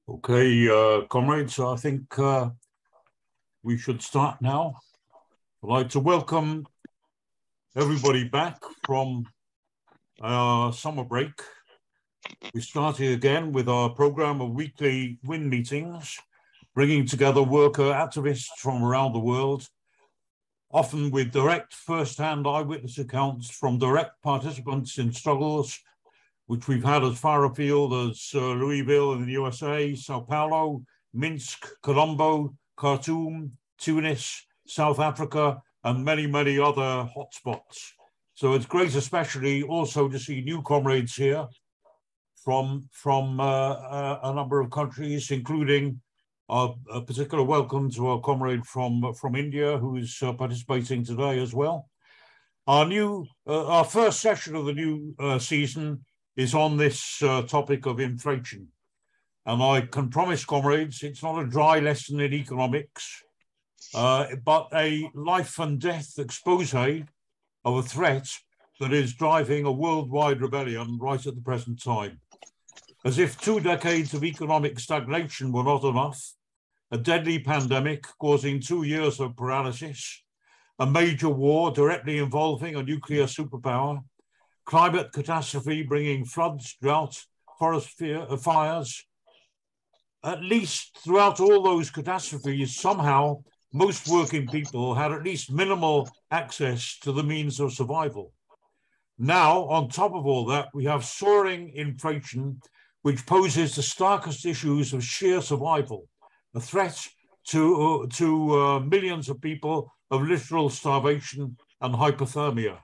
Okay, comrades, I think we should start now. I'd like to welcome everybody back from our summer break. We started again with our program of weekly WIN meetings, bringing together worker activists from around the world, often with direct first-hand eyewitness accounts from direct participants in struggles which we've had as far afield as Louisville in the USA, Sao Paulo, Minsk, Colombo, Khartoum, Tunis, South Africa, and many, many other hotspots. So it's great, especially also to see new comrades here from a number of countries, including a particular welcome to our comrade from India, who is participating today as well. Our first session of the new season is on this topic of inflation. And I can promise, comrades, it's not a dry lesson in economics, but a life and death expose of a threat that is driving a worldwide rebellion right at the present time. As if 2 decades of economic stagnation were not enough, a deadly pandemic causing 2 years of paralysis, a major war directly involving a nuclear superpower, climate catastrophe bringing floods, drought, forest fires. At least throughout all those catastrophes, somehow most working people had at least minimal access to the means of survival. Now, on top of all that, we have soaring inflation, which poses the starkest issues of sheer survival, a threat to millions of people of literal starvation and hypothermia.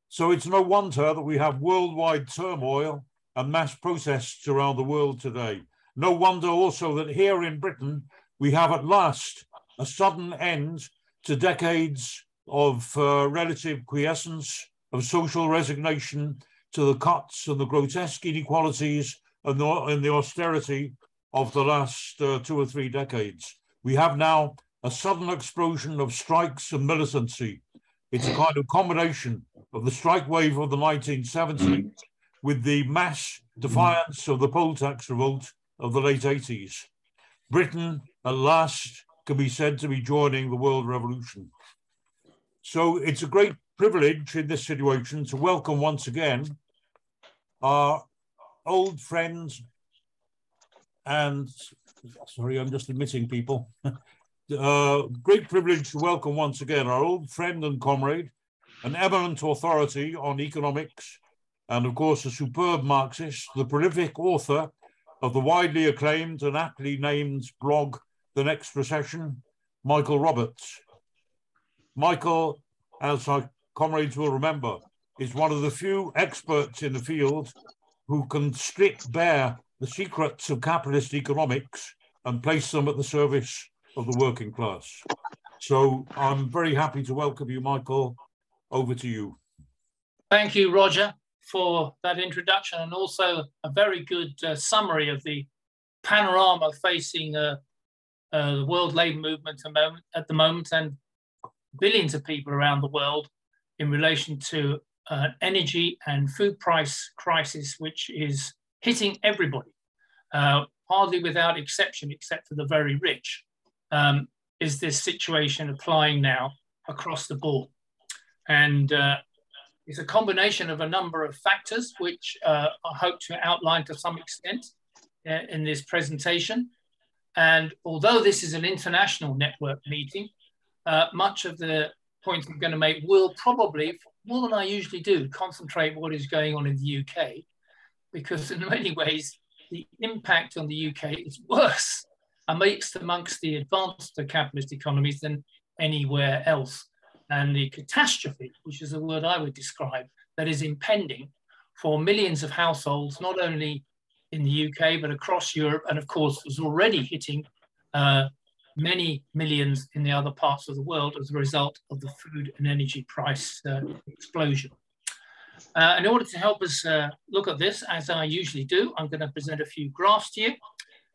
So it's no wonder that we have worldwide turmoil and mass protests around the world today. No wonder also that here in Britain, we have at last a sudden end to decades of relative quiescence, of social resignation to the cuts and the grotesque inequalities and the austerity of the last 2 or 3 decades. We have now a sudden explosion of strikes and militancy. It's a kind of combination of the strike wave of the 1970s with the mass defiance of the poll tax revolt of the late 80s. Britain, at last, can be said to be joining the world revolution. So it's a great privilege in this situation to welcome once again our old friends and, sorry, I'm just admitting people. Great privilege to welcome once again our old friend and comrade, an eminent authority on economics, and of course a superb Marxist, the prolific author of the widely acclaimed and aptly named blog, The Next Recession, Michael Roberts. Michael, as our comrades will remember, is one of the few experts in the field who can strip bare the secrets of capitalist economics and place them at the service of the working class. So I'm very happy to welcome you, Michael. Over to you. Thank you, Roger, for that introduction and also a very good summary of the panorama facing the world labour movement at the moment and billions of people around the world in relation to energy and food price crisis, which is hitting everybody, hardly without exception, except for the very rich. Is this situation applying now across the board? And it's a combination of a number of factors, which I hope to outline to some extent in this presentation. And although this is an international network meeting, much of the points I'm going to make will probably, more than I usually do, concentrate what is going on in the UK, because in many ways, the impact on the UK is worse amongst the advanced capitalist economies than anywhere else. And the catastrophe, which is a word I would describe, that is impending for millions of households, not only in the UK, but across Europe, and of course was already hitting many millions in the other parts of the world as a result of the food and energy price explosion. In order to help us look at this, as I usually do, I'm going to present a few graphs to you.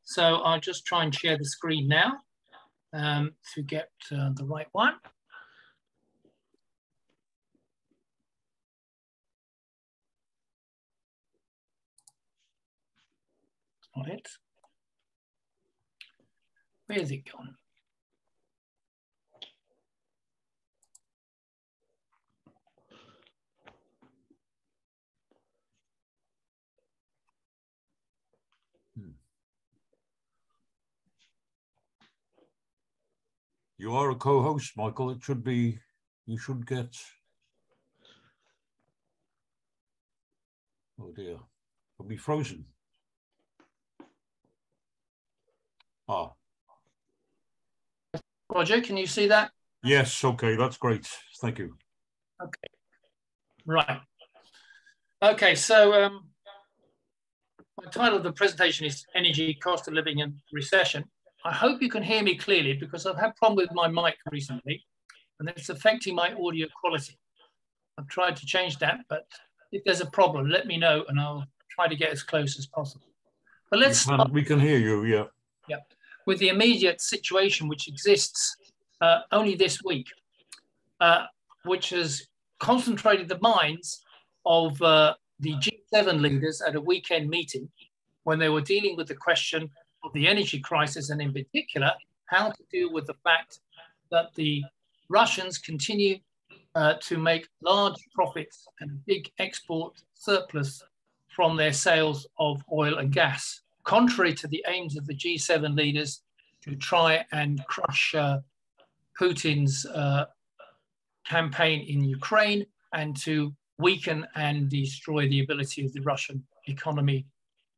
So I'll just try and share the screen now to get the right one. That's not it. Where's it gone? You are a co-host, Michael. It should be, you should get. Oh dear, it'll be frozen. Ah. Roger, can you see that? Yes, okay, that's great. Thank you. Okay, right. Okay, so my title of the presentation is Energy, Cost of Living and Recession. I hope you can hear me clearly because I've had a problem with my mic recently and it's affecting my audio quality. I've tried to change that, but if there's a problem, let me know and I'll try to get as close as possible. But let's start. We can hear you, yeah. Yeah, with the immediate situation which exists only this week, which has concentrated the minds of the G7 leaders at a weekend meeting when they were dealing with the question of the energy crisis and in particular, how to deal with the fact that the Russians continue to make large profits and a big export surplus from their sales of oil and gas, contrary to the aims of the G7 leaders to try and crush Putin's campaign in Ukraine and to weaken and destroy the ability of the Russian economy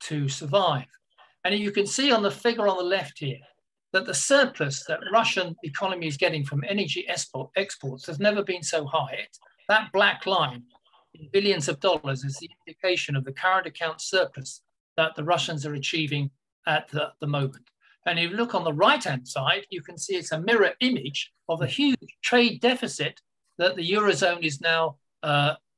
to survive. And you can see on the figure on the left here that the surplus that Russian economy is getting from energy exports has never been so high. That black line in billions of dollars is the indication of the current account surplus that the Russians are achieving at the moment. And if you look on the right-hand side, you can see it's a mirror image of a huge trade deficit that the Eurozone is now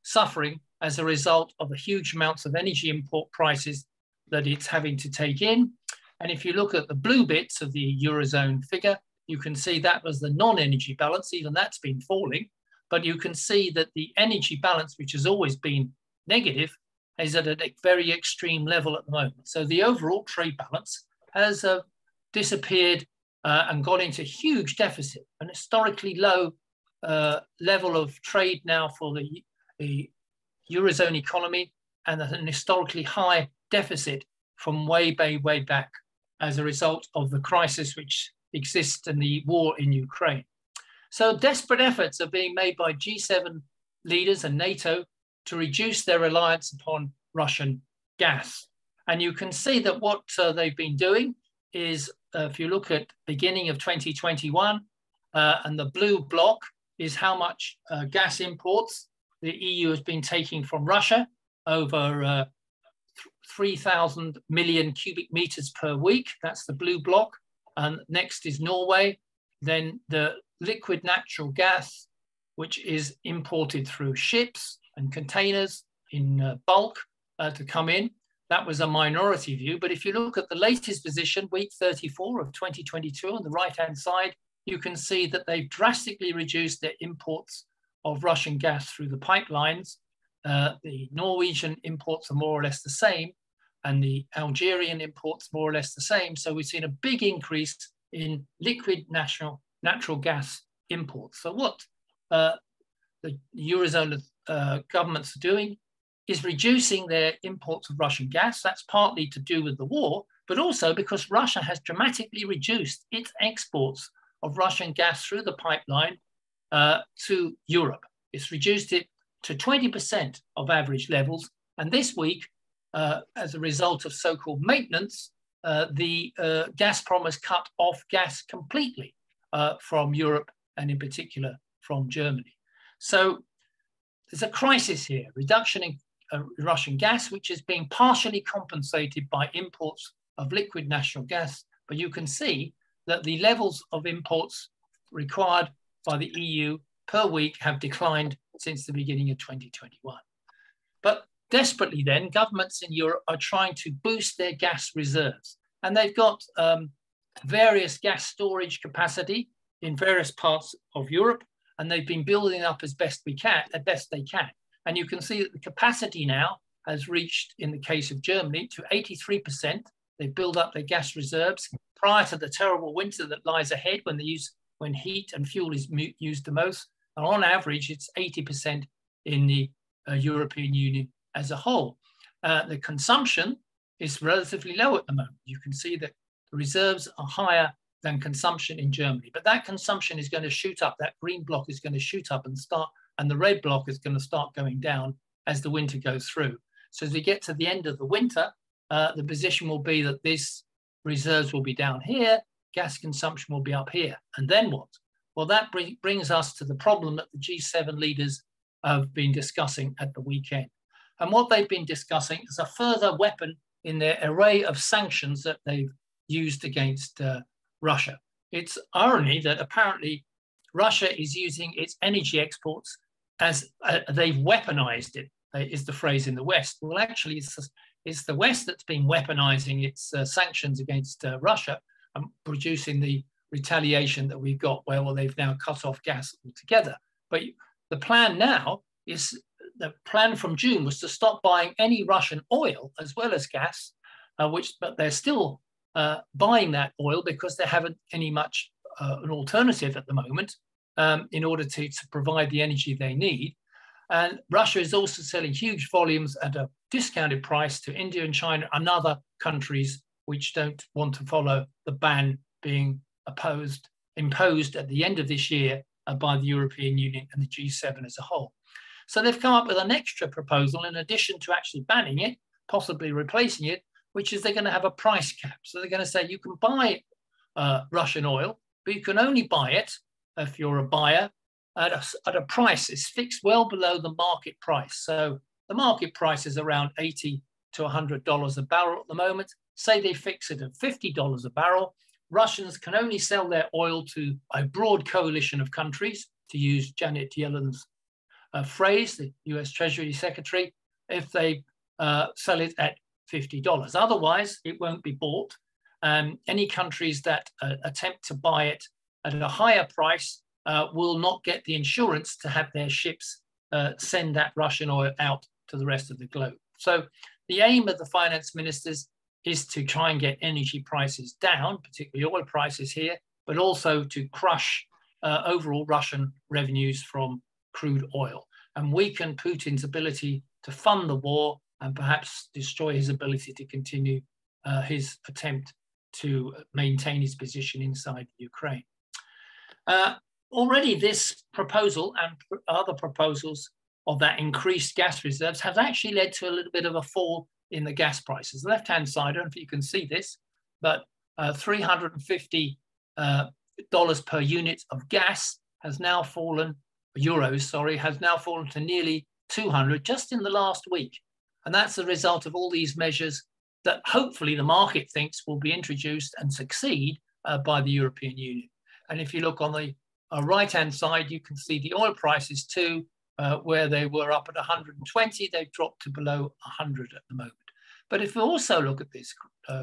suffering as a result of the huge amounts of energy import prices that it's having to take in. And if you look at the blue bits of the Eurozone figure, you can see that was the non-energy balance, even that's been falling. But you can see that the energy balance, which has always been negative, is at a very extreme level at the moment. So the overall trade balance has disappeared and got into huge deficit, an historically low level of trade now for the Eurozone economy and an historically high deficit from way back as a result of the crisis which exists in the war in Ukraine. So desperate efforts are being made by G7 leaders and NATO to reduce their reliance upon Russian gas. And you can see that what they've been doing is, if you look at beginning of 2021, and the blue block is how much gas imports the EU has been taking from Russia, over 3,000 million cubic meters per week. That's the blue block. And next is Norway. Then the liquid natural gas, which is imported through ships and containers in bulk to come in. That was a minority view. But if you look at the latest position, week 34 of 2022 on the right-hand side, you can see that they've drastically reduced their imports of Russian gas through the pipelines. The Norwegian imports are more or less the same, and the Algerian imports more or less the same. So we've seen a big increase in liquid natural gas imports. So what the Eurozone governments are doing is reducing their imports of Russian gas. That's partly to do with the war, but also because Russia has dramatically reduced its exports of Russian gas through the pipeline to Europe. It's reduced it to 20% of average levels. And this week, as a result of so-called maintenance, the Gazprom has cut off gas completely from Europe and in particular from Germany. So there's a crisis here, reduction in Russian gas, which is being partially compensated by imports of liquid natural gas. But you can see that the levels of imports required by the EU per week have declined since the beginning of 2021. But desperately then, governments in Europe are trying to boost their gas reserves. And they've got various gas storage capacity in various parts of Europe, and they've been building up as best they can. And you can see that the capacity now has reached, in the case of Germany, to 83%, They build up their gas reserves prior to the terrible winter that lies ahead when heat and fuel is used the most. And on average, it's 80% in the European Union as a whole. The consumption is relatively low at the moment. You can see that the reserves are higher than consumption in Germany, but that consumption is going to shoot up. That green block is going to shoot up and the red block is going to start going down as the winter goes through. So as we get to the end of the winter, the position will be that these reserves will be down here, gas consumption will be up here. And then what? Well, that brings us to the problem that the G7 leaders have been discussing at the weekend. And what they've been discussing is a further weapon in their array of sanctions that they've used against Russia. It's irony that apparently Russia is using its energy exports as they've weaponized it, is the phrase in the West. Well, actually, it's the West that's been weaponizing its sanctions against Russia and producing the retaliation that we've got where, well, they've now cut off gas altogether. But the plan now is, the plan from June was to stop buying any Russian oil as well as gas, but they're still buying that oil because they haven't any much an alternative at the moment in order to provide the energy they need. And Russia is also selling huge volumes at a discounted price to India and China and other countries which don't want to follow the ban being imposed at the end of this year by the European Union and the G7 as a whole. So they've come up with an extra proposal in addition to actually banning it, possibly replacing it, which is they're going to have a price cap. So they're going to say you can buy Russian oil, but you can only buy it if you're a buyer at a price is fixed well below the market price. So the market price is around $80 to $100 a barrel at the moment. Say they fix it at $50 a barrel. Russians can only sell their oil to a broad coalition of countries, to use Janet Yellen's phrase, the US Treasury Secretary, if they sell it at $50. Otherwise, it won't be bought. Any countries that attempt to buy it at a higher price will not get the insurance to have their ships send that Russian oil out to the rest of the globe. So the aim of the finance ministers is to try and get energy prices down, particularly oil prices here, but also to crush overall Russian revenues from crude oil and weaken Putin's ability to fund the war and perhaps destroy his ability to continue his attempt to maintain his position inside Ukraine. Already this proposal and other proposals of that increased gas reserves has actually led to a little bit of a fall in the gas prices. The left-hand side, I don't know if you can see this, but $350 per unit of gas has now fallen, euros, sorry, has now fallen to nearly 200 just in the last week. And that's the result of all these measures that hopefully the market thinks will be introduced and succeed by the European Union. And if you look on the right-hand side, you can see the oil prices too, where they were up at 120, they've dropped to below 100 at the moment. But if we also look at this,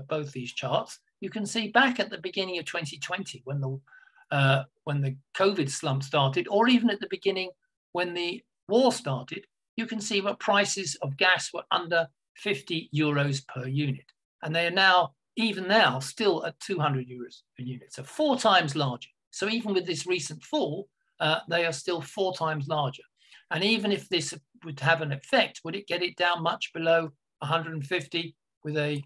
both these charts, you can see back at the beginning of 2020, when the COVID slump started, or even at the beginning when the war started, you can see that prices of gas were under 50 euros per unit. And they are now, even now, still at 200 euros per unit. So 4 times larger. So even with this recent fall, they are still 4 times larger. And even if this would have an effect, would it get it down much below 150 with a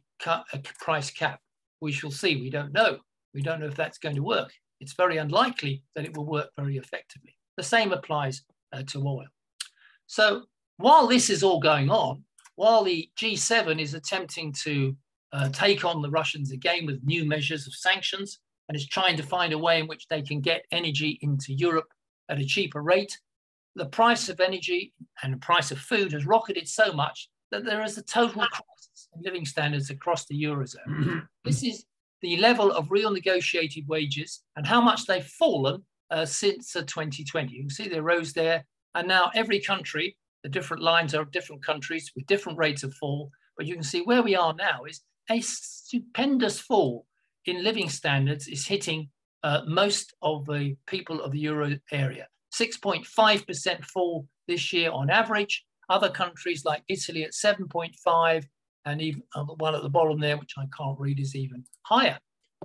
price cap? We shall see. We don't know. We don't know if that's going to work. It's very unlikely that it will work very effectively. The same applies to oil. So while this is all going on, while the G7 is attempting to take on the Russians again with new measures of sanctions and is trying to find a way in which they can get energy into Europe at a cheaper rate, the price of energy and the price of food has rocketed so much that there is a total crisis in living standards across the Eurozone. This is the level of real negotiated wages and how much they've fallen since 2020. You can see they rose there, and now every country, the different lines are different countries with different rates of fall, but you can see where we are now is a stupendous fall in living standards is hitting most of the people of the Euro area. 6.5% fall this year on average. Other countries like Italy at 7.5, and even the one at the bottom there, which I can't read, is even higher.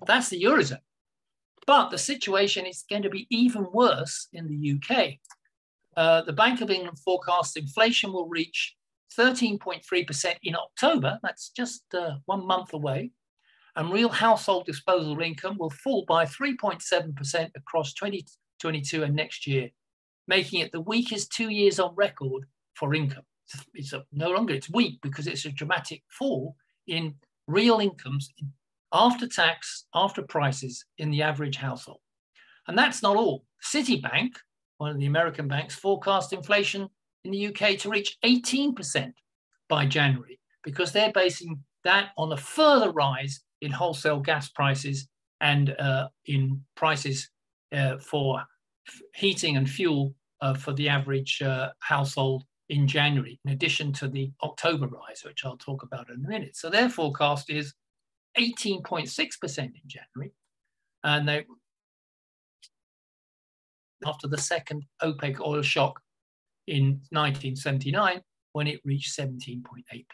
That's the Eurozone. But the situation is going to be even worse in the UK. The Bank of England forecasts inflation will reach 13.3% in October. That's just 1 month away. And real household disposable income will fall by 3.7% across 2022 and next year, making it the weakest 2 years on record for income. No longer it's weak because it's a dramatic fall in real incomes after tax, after prices in the average household. And that's not all. Citibank, one of the American banks, forecast inflation in the UK to reach 18% by January, because they're basing that on a further rise in wholesale gas prices and in prices for heating and fuel for the average household in January, in addition to the October rise, which I'll talk about in a minute. So their forecast is 18.6% in January, and they, after the second OPEC oil shock in 1979, when it reached 17.8%.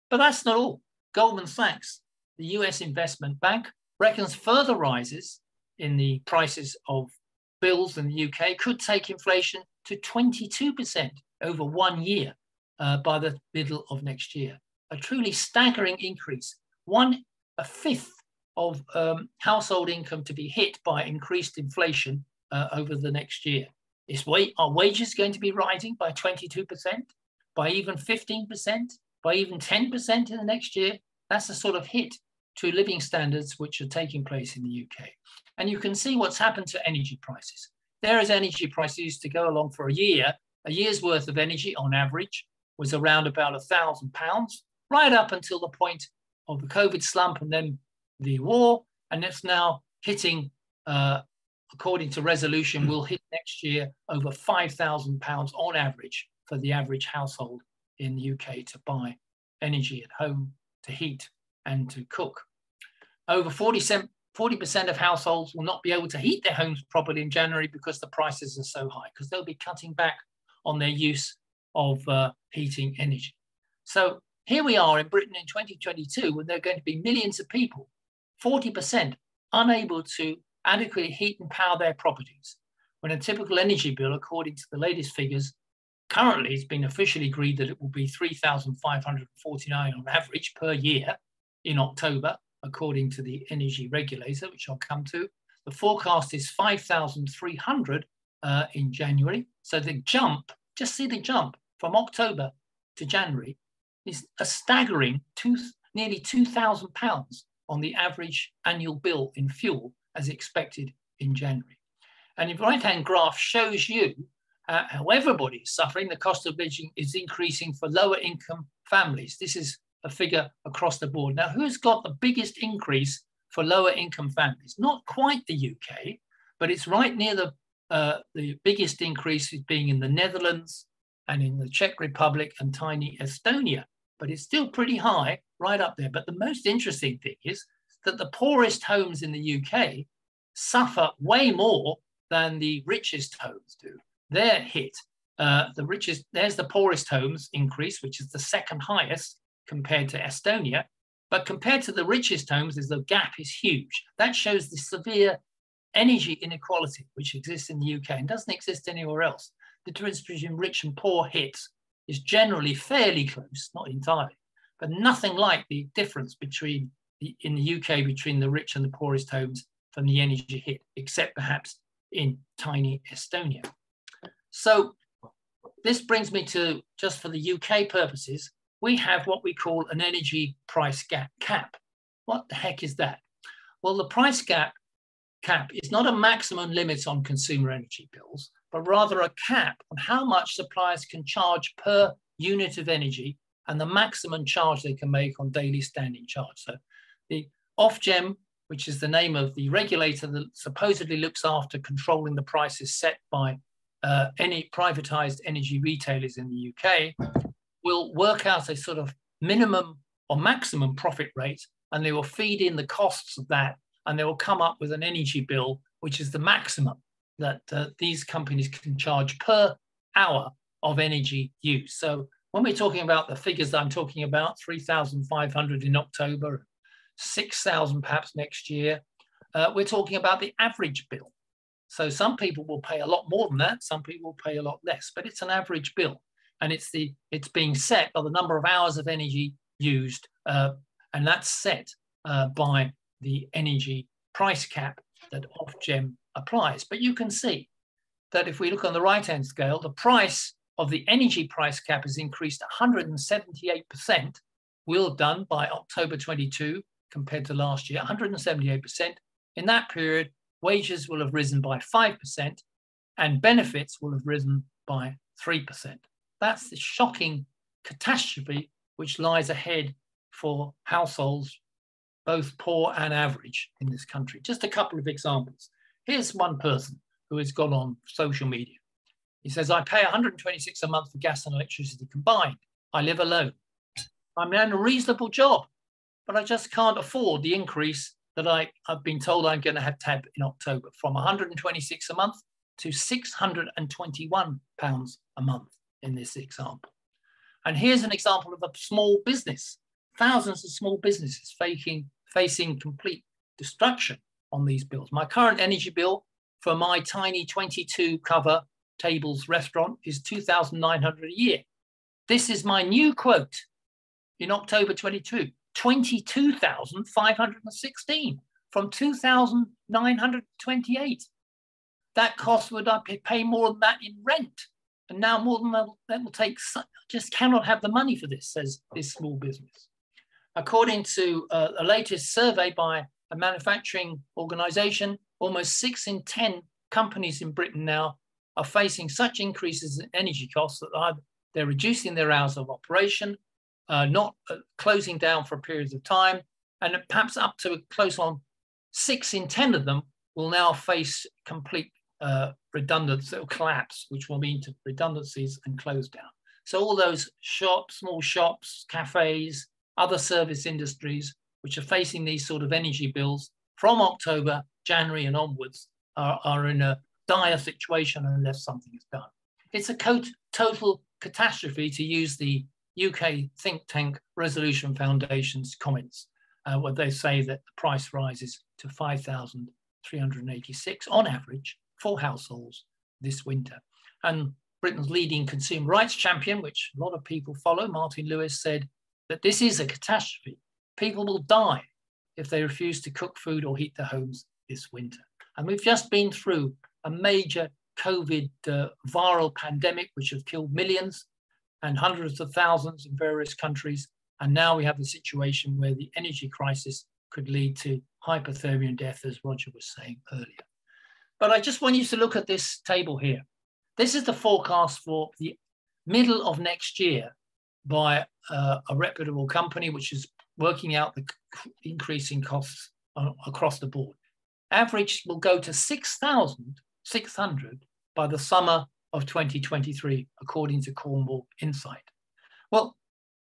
But that's not all. Goldman Sachs, the US investment bank, reckons further rises in the prices of bills in the UK could take inflation to 22% over 1 year by the middle of next year. A truly staggering increase. A fifth of household income to be hit by increased inflation over the next year. Are wages going to be rising by 22%, by even 15%, by even 10% in the next year? That's the sort of hit to living standards which are taking place in the UK. And you can see what's happened to energy prices. There is energy prices used to go along for a year's worth of energy on average was around about £1,000, right up until the point of the COVID slump and then the war. And it's now hitting, according to resolution, will hit next year over £5,000 on average for the average household in the UK to buy energy at home, to heat and to cook. Over 40% of households will not be able to heat their homes properly in January because the prices are so high, because they'll be cutting back on their use of heating energy. So here we are in Britain in 2022, when there are going to be millions of people, 40%, unable to adequately heat and power their properties, when a typical energy bill, according to the latest figures, currently it's been officially agreed that it will be $3,549 on average per year in October, according to the energy regulator, which I'll come to. The forecast is $5,300 in January. So the jump, just see the jump from October to January, is a staggering nearly £2,000 on the average annual bill in fuel as expected in January. And the right-hand graph shows you how everybody is suffering. The cost of living is increasing for lower income families. This is a figure across the board. Now, who's got the biggest increase for lower income families? Not quite the UK, but it's right near the biggest increase is being in the Netherlands and in the Czech Republic and tiny Estonia. But it's still pretty high, right up there. But the most interesting thing is that the poorest homes in the UK suffer way more than the richest homes do. They're hit. There's the poorest homes increase, which is the second highest compared to Estonia. But compared to the richest homes, the gap is huge. That shows the severe energy inequality which exists in the UK and doesn't exist anywhere else. The difference between rich and poor hits is generally fairly close, not entirely, but nothing like the difference in the UK between the rich and the poorest homes from the energy hit, except perhaps in tiny Estonia. So this brings me to, just for the UK purposes, we have what we call an energy price cap. What the heck is that? Well, the price cap is not a maximum limit on consumer energy bills, but rather a cap on how much suppliers can charge per unit of energy and the maximum charge they can make on daily standing charge. So the Ofgem, which is the name of the regulator that supposedly looks after controlling the prices set by any privatized energy retailers in the UK, will work out a sort of minimum or maximum profit rate, and they will feed in the costs of that, and they will come up with an energy bill, which is the maximum that these companies can charge per hour of energy use. So when we're talking about the figures that I'm talking about, 3,500 in October, 6,000 perhaps next year, we're talking about the average bill. So some people will pay a lot more than that, some people will pay a lot less, but it's an average bill. And it's being set by the number of hours of energy used, and that's set by the energy price cap that Ofgem applies. But you can see that if we look on the right-hand scale, the price of the energy price cap has increased 178%, well done by October 22 compared to last year, 178%. In that period, wages will have risen by 5% and benefits will have risen by 3%. That's the shocking catastrophe which lies ahead for households, both poor and average in this country. Just a couple of examples. Here's one person who has gone on social media. He says, I pay 126 a month for gas and electricity combined. I live alone. I'm in a reasonable job, but I just can't afford the increase that I've been told I'm going to have in October, from 126 a month to £621 a month in this example. And here's an example of a small business, thousands of small businesses facing complete destruction on these bills. My current energy bill for my tiny 22 cover tables restaurant is $2,900 a year. This is my new quote in October 22, 22,516 from 2,928. That cost would I pay more than that in rent, and now more than that will take. Just cannot have the money for this, says this small business. According to a latest survey by a manufacturing organization, almost 6 in 10 companies in Britain now are facing such increases in energy costs that they're reducing their hours of operation, not closing down for periods of time, and perhaps up to close on 6 in 10 of them will now face complete redundancy or collapse, which will mean to redundancies and close down. So all those shops, small shops, cafes, other service industries, which are facing these sort of energy bills from October, January and onwards are in a dire situation unless something is done. It's a total catastrophe, to use the UK think tank Resolution Foundation's comments, where they say that the price rises to 5,386 on average for households this winter. And Britain's leading consumer rights champion, which a lot of people follow, Martin Lewis, said that this is a catastrophe. People will die if they refuse to cook food or heat their homes this winter. And we've just been through a major COVID viral pandemic, which has killed millions and hundreds of thousands in various countries. And now we have a situation where the energy crisis could lead to hypothermia and death, as Roger was saying earlier. But I just want you to look at this table here. This is the forecast for the middle of next year by a reputable company, which is working out the increasing costs across the board. Average will go to 6,600 by the summer of 2023, according to Cornwall Insight. Well,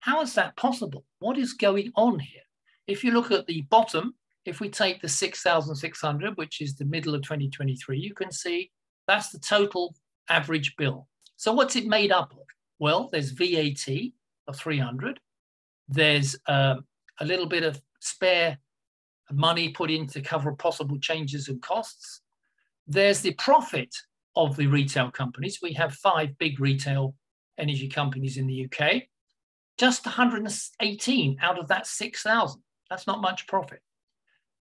how is that possible? What is going on here? If you look at the bottom, if we take the 6,600, which is the middle of 2023, you can see that's the total average bill. So what's it made up of? Well, there's VAT of 300. There's a little bit of spare money put in to cover possible changes in costs. There's the profit of the retail companies. We have 5 big retail energy companies in the UK. Just 118 out of that 6,000. That's not much profit.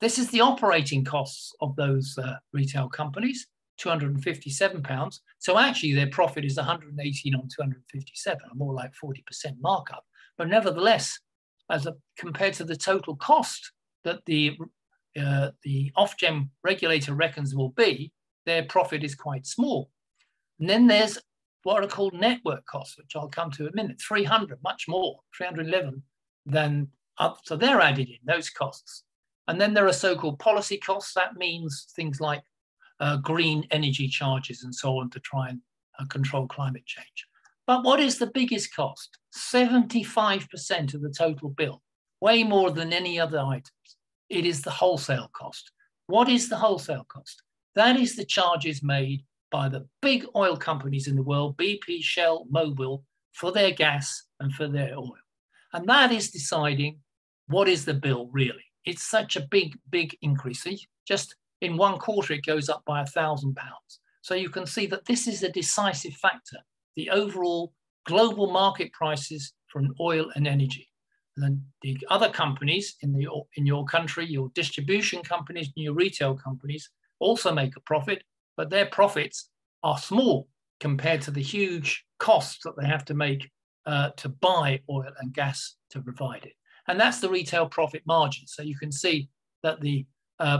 This is the operating costs of those retail companies, £257. So actually their profit is 118 on 257, more like 40% markup. But nevertheless, compared to the total cost that the Ofgem regulator reckons will be, their profit is quite small. And then there's what are called network costs, which I'll come to in a minute, 300, much more, 311 than up. So they're added in, those costs. And then there are so-called policy costs. That means things like green energy charges and so on to try and control climate change. But what is the biggest cost? 75% of the total bill, way more than any other items. It is the wholesale cost. What is the wholesale cost? That is the charges made by the big oil companies in the world, BP, Shell, Mobil, for their gas and for their oil. And that is deciding what is the bill really. It's such a big, big increase. So just in one quarter, it goes up by £1,000. So you can see that this is a decisive factor, the overall global market prices for oil and energy. And then the other companies in your country, your distribution companies and your retail companies also make a profit, but their profits are small compared to the huge costs that they have to make to buy oil and gas to provide it. And that's the retail profit margin. So you can see that the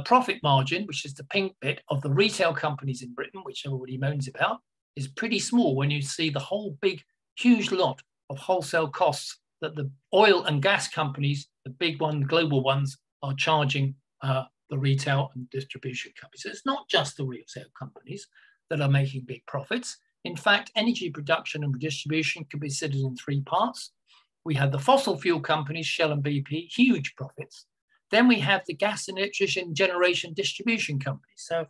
profit margin, which is the pink bit of the retail companies in Britain, which everybody moans about, is pretty small when you see the whole big, huge lot of wholesale costs that the oil and gas companies, the big ones, global ones, are charging the retail and distribution companies. So it's not just the retail companies that are making big profits. In fact, energy production and distribution can be considered in three parts. We have the fossil fuel companies, Shell and BP, huge profits. Then we have the gas and electricity generation distribution companies. So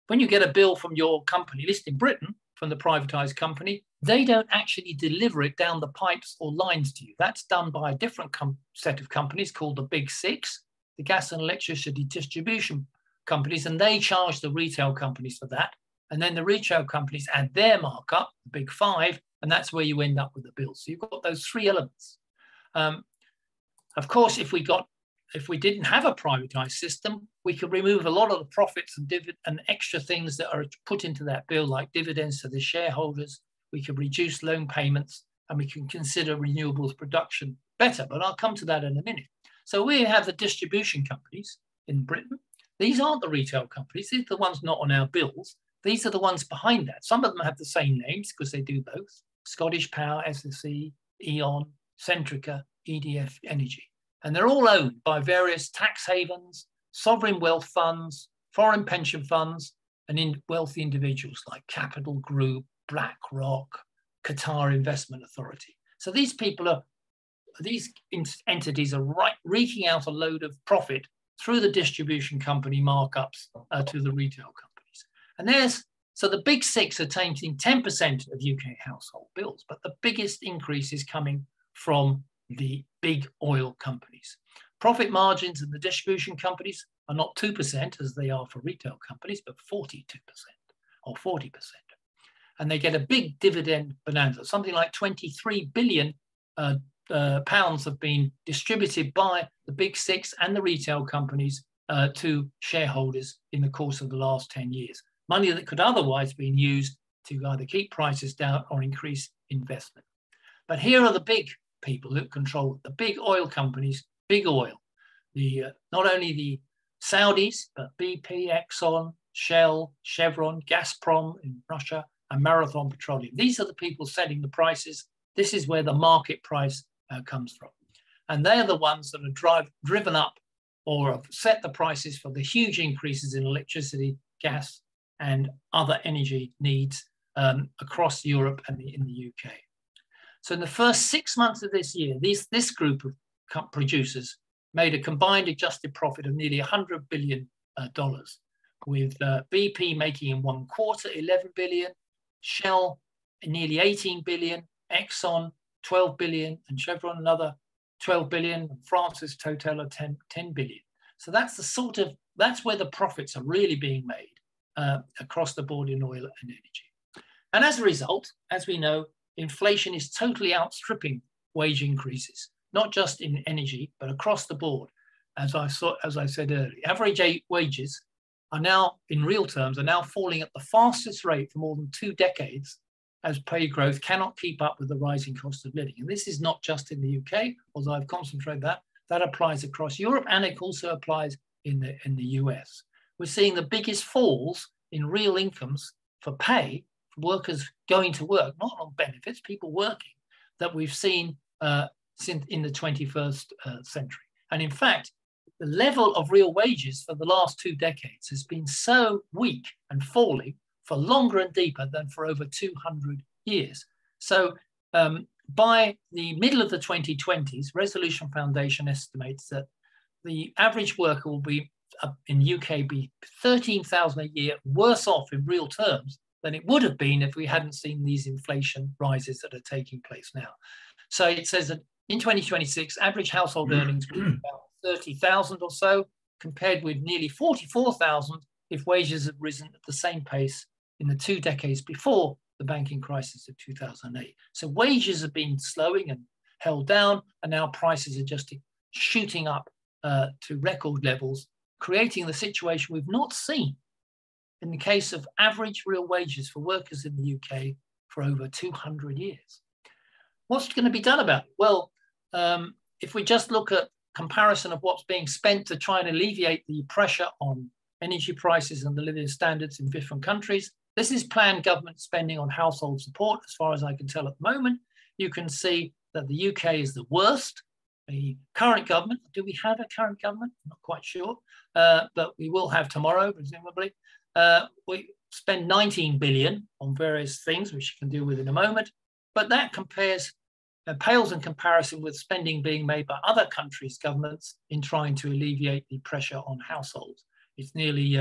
when you get a bill from your company, at least in Britain, from the privatized company, they don't actually deliver it down the pipes or lines to you. That's done by a different set of companies called the Big Six, the gas and electricity distribution companies, and they charge the retail companies for that. And then the retail companies add their markup, the Big Five, and that's where you end up with the bill. So you've got those three elements. Of course, if we didn't have a privatized system, we could remove a lot of the profits and extra things that are put into that bill, like dividends to the shareholders. We could reduce loan payments, and we can consider renewables production better. But I'll come to that in a minute. So we have the distribution companies in Britain. These aren't the retail companies. These are the ones not on our bills. These are the ones behind that. Some of them have the same names because they do both. Scottish Power, SSE, E.ON, Centrica, EDF Energy. And they're all owned by various tax havens, sovereign wealth funds, foreign pension funds, and wealthy individuals like Capital Group, BlackRock, Qatar Investment Authority. So these entities are reeking out a load of profit through the distribution company markups to the retail companies. And so the Big Six are taking 10% of UK household bills, but the biggest increase is coming from the big oil companies. Profit margins in the distribution companies are not 2% as they are for retail companies, but 42% or 40%. And they get a big dividend bonanza. Something like 23 billion pounds have been distributed by the Big Six and the retail companies to shareholders in the course of the last 10 years. Money that could otherwise be used to either keep prices down or increase investment. But here are the big people who control the big oil companies, big oil. Not only the Saudis, but BP, Exxon, Shell, Chevron, Gazprom in Russia, and Marathon Petroleum. These are the people setting the prices. This is where the market price comes from. And they're the ones that are driven up or have set the prices for the huge increases in electricity, gas, and other energy needs across Europe and in the UK. So in the first 6 months of this year, this group of producers made a combined adjusted profit of nearly $100 billion, with BP making in one quarter 11 billion, Shell nearly 18 billion, Exxon 12 billion, and Chevron another 12 billion, and France's Total are 10 billion. So that's where the profits are really being made across the board in oil and energy. And as a result, as we know, inflation is totally outstripping wage increases, not just in energy, but across the board. As I said earlier, average wages are now, in real terms, are now falling at the fastest rate for more than 2 decades, as pay growth cannot keep up with the rising cost of living. And this is not just in the UK, although I've concentrated that applies across Europe, and it also applies in the US. We're seeing the biggest falls in real incomes for pay for workers going to work, not on benefits, people working, that we've seen since in the 21st century. And in fact, the level of real wages for the last 2 decades has been so weak and falling for longer and deeper than for over 200 years. So by the middle of the 2020s, Resolution Foundation estimates that the average worker will be in UK be 13,000 a year worse off in real terms than it would have been if we hadn't seen these inflation rises that are taking place now. So it says that in 2026, average household earnings will be about 30,000 or so, compared with nearly 44,000 if wages had risen at the same pace in the 2 decades before the banking crisis of 2008. So wages have been slowing and held down, and now prices are just shooting up to record levels, creating the situation we've not seen in the case of average real wages for workers in the UK for over 200 years. What's going to be done about it? Well, if we just look at comparison of what's being spent to try and alleviate the pressure on energy prices and the living standards in different countries, this is planned government spending on household support. As far as I can tell at the moment, you can see that the UK is the worst. The current government, do we have a current government? I'm not quite sure, but we will have tomorrow, presumably. We spend 19 billion on various things, which you can deal with in a moment, but that pales in comparison with spending being made by other countries' governments in trying to alleviate the pressure on households. It's nearly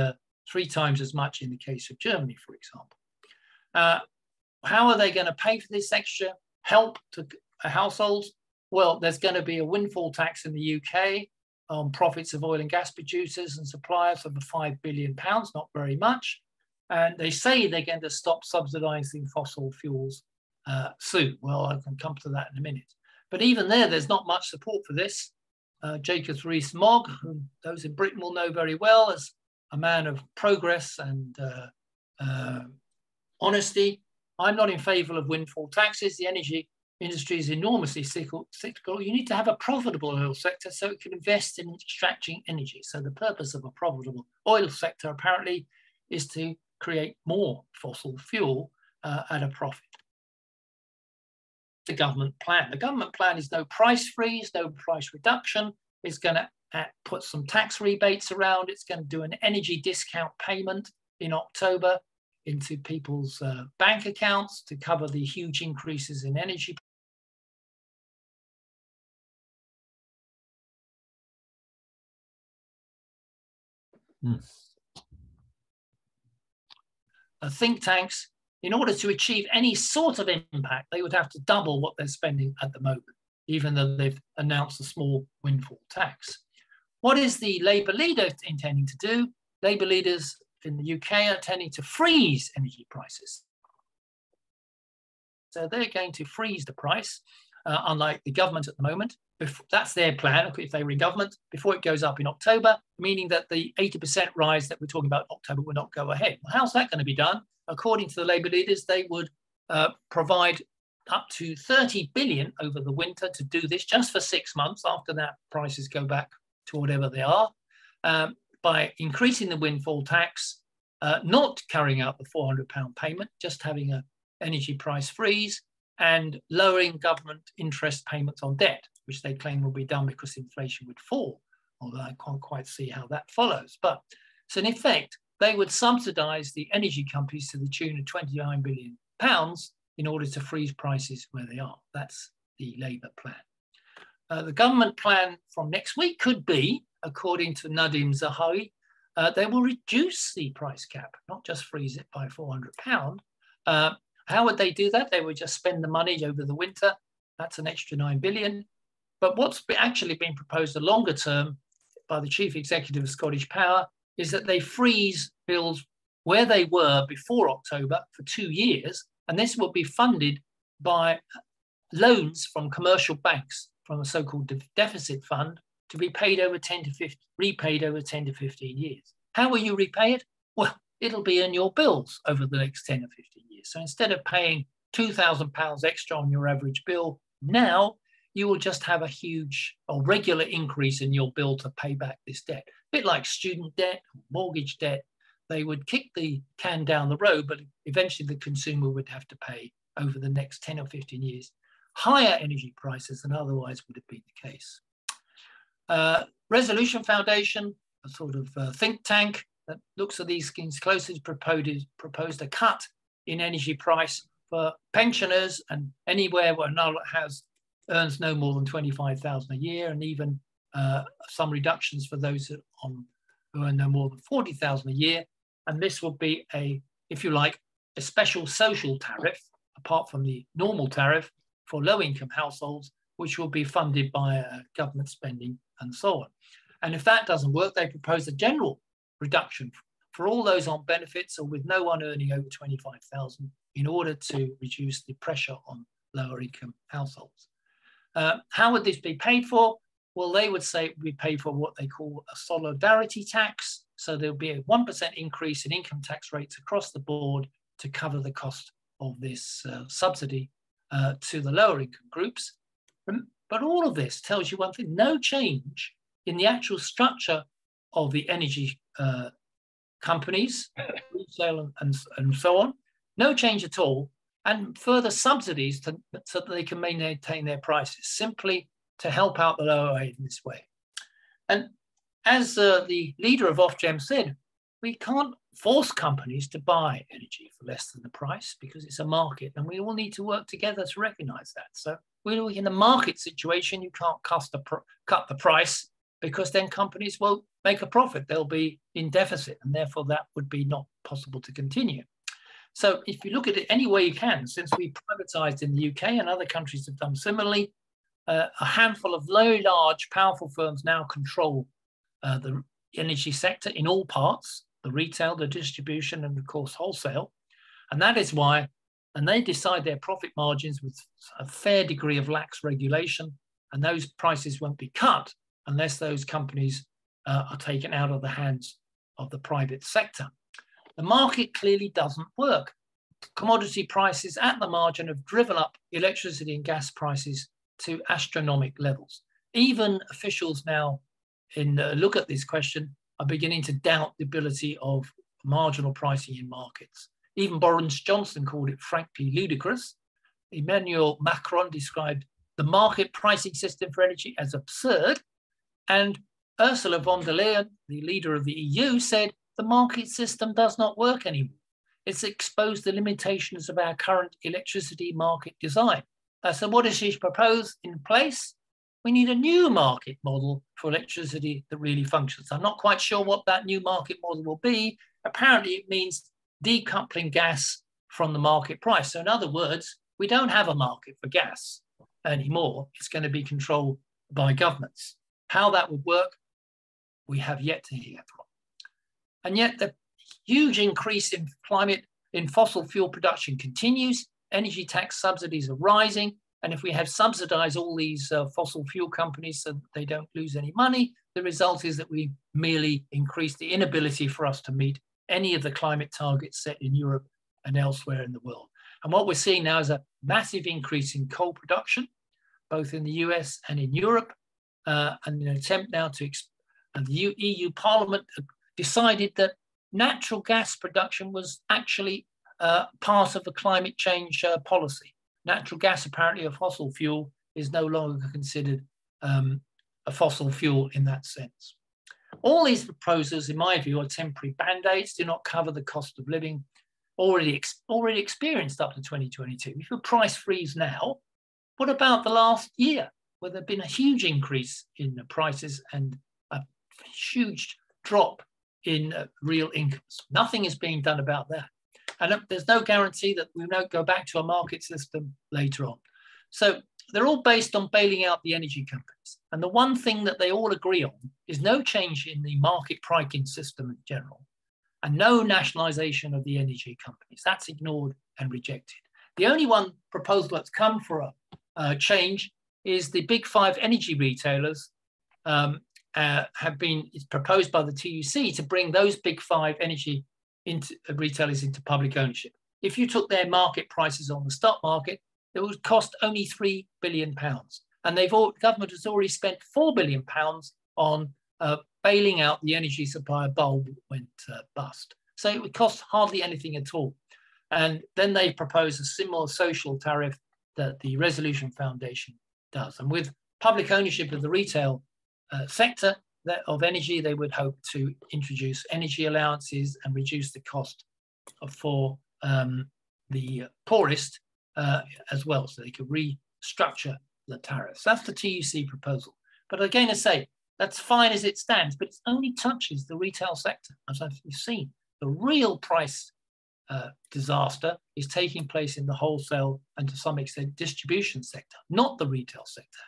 3 times as much in the case of Germany, for example. How are they going to pay for this extra help to households? Well, there's going to be a windfall tax in the UK on profits of oil and gas producers and suppliers of £5 billion, not very much. And they say they're going to stop subsidising fossil fuels soon. Well, I can come to that in a minute. But even there's not much support for this. Jacob Rees-Mogg, who those in Britain will know very well as a man of progress and honesty. I'm not in favour of windfall taxes. The energy industry is enormously cyclical. You need to have a profitable oil sector so it can invest in extracting energy. So the purpose of a profitable oil sector apparently is to create more fossil fuel at a profit. The government plan. The government plan is no price freeze, no price reduction. It's going to put some tax rebates around. It's going to do an energy discount payment in October into people's bank accounts to cover the huge increases in energy. Think tanks, in order to achieve any sort of impact, they would have to double what they're spending at the moment, even though they've announced a small windfall tax. What is the Labour leader intending to do? Labour leaders in the UK are intending to freeze energy prices. So they're going to freeze the price, unlike the government at the moment. That's their plan if they were in government, before it goes up in October, meaning that the 80% rise that we're talking about in October will not go ahead. Well, how's that going to be done? According to the Labour leaders, they would provide up to 30 billion over the winter to do this just for 6 months. After that, prices go back to whatever they are, by increasing the windfall tax, not carrying out the £400 payment, just having an energy price freeze, and lowering government interest payments on debt, which they claim will be done because inflation would fall, although I can't quite see how that follows. But so in effect, they would subsidise the energy companies to the tune of £29 billion in order to freeze prices where they are. That's the Labour plan. The government plan from next week could be, according to Nadim Zahawi, they will reduce the price cap, not just freeze it by £400. How would they do that? They would just spend the money over the winter. That's an extra 9 billion. But what's actually been proposed a longer term by the chief executive of Scottish Power is that they freeze bills where they were before October for 2 years. And this will be funded by loans from commercial banks from a so-called deficit fund to be paid over repaid over 10 to 15 years. How will you repay it? Well, it'll be in your bills over the next 10 or 15 years. So instead of paying £2,000 extra on your average bill, now you will just have a huge or regular increase in your bill to pay back this debt. A bit like student debt, mortgage debt. They would kick the can down the road, but eventually the consumer would have to pay over the next 10 or 15 years higher energy prices than otherwise would have been the case. Resolution Foundation, a sort of think tank that looks at these things closely, proposed a cut in energy price for pensioners and anywhere where earns no more than 25,000 a year, and even some reductions for those who earn no more than 40,000 a year. And this would be if you like, a special social tariff, apart from the normal tariff, for low-income households, which will be funded by government spending and so on. And if that doesn't work, they propose a general reduction for all those on benefits or with no one earning over 25,000 in order to reduce the pressure on lower income households. How would this be paid for? Well, they would say it would be paid for what they call a solidarity tax. So there'll be a 1% increase in income tax rates across the board to cover the cost of this subsidy to the lower income groups. But all of this tells you one thing: no change in the actual structure of the energy companies, retail and so on. No change at all, and further subsidies so that they can maintain their prices, simply to help out the lower end in this way. And as the leader of Ofgem said, we can't force companies to buy energy for less than the price because it's a market, and we all need to work together to recognize that. So we're in a market situation. You can't cut the price, because then companies won't make a profit. They'll be in deficit, and therefore that would be not possible to continue. So if you look at it any way you can, since we privatized in the UK and other countries have done similarly, a handful of very large, powerful firms now control the energy sector in all parts, the retail, the distribution, and of course wholesale. And that is why, and they decide their profit margins with a fair degree of lax regulation, and those prices won't be cut unless those companies are taken out of the hands of the private sector. The market clearly doesn't work. Commodity prices at the margin have driven up electricity and gas prices to astronomical levels. Even officials now look at this question are beginning to doubt the ability of marginal pricing in markets. Even Boris Johnson called it frankly ludicrous. Emmanuel Macron described the market pricing system for energy as absurd. And Ursula von der Leyen, the leader of the EU, said the market system does not work anymore. It's exposed the limitations of our current electricity market design. So what does she propose in place? We need a new market model for electricity that really functions. I'm not quite sure what that new market model will be. Apparently it means decoupling gas from the market price. So in other words, we don't have a market for gas anymore. It's going to be controlled by governments. How that would work, we have yet to hear from. And yet the huge increase in fossil fuel production continues. Energy tax subsidies are rising. And if we have subsidized all these fossil fuel companies so that they don't lose any money, the result is that we merely increase the inability for us to meet any of the climate targets set in Europe and elsewhere in the world. And what we're seeing now is a massive increase in coal production, both in the US and in Europe, and an attempt now to, and the EU Parliament decided that natural gas production was actually part of a climate change policy. Natural gas, apparently a fossil fuel, is no longer considered a fossil fuel in that sense. All these proposals, in my view, are temporary band-aids, do not cover the cost of living already experienced up to 2022. If you price freeze now, what about the last year, where there's been a huge increase in the prices and a huge drop in real incomes? Nothing is being done about that. And there's no guarantee that we won't go back to a market system later on. So they're all based on bailing out the energy companies. And the one thing that they all agree on is no change in the market pricing system in general, and no nationalization of the energy companies. That's ignored and rejected. The only one proposal that's come for a change is the big five energy retailers it's proposed by the TUC to bring those big five energy retailers into public ownership. If you took their market prices on the stock market, it would cost only £3 billion. And government has already spent £4 billion on bailing out the energy supplier Bulb went bust. So it would cost hardly anything at all. And then they propose a similar social tariff that the Resolution Foundation does. And with public ownership of the retail sector of energy, they would hope to introduce energy allowances and reduce the cost for the poorest as well, so they could restructure the tariffs. That's the TUC proposal. But again, I say, that's fine as it stands, but it only touches the retail sector, as you've seen. The real price disaster is taking place in the wholesale and to some extent distribution sector, not the retail sector.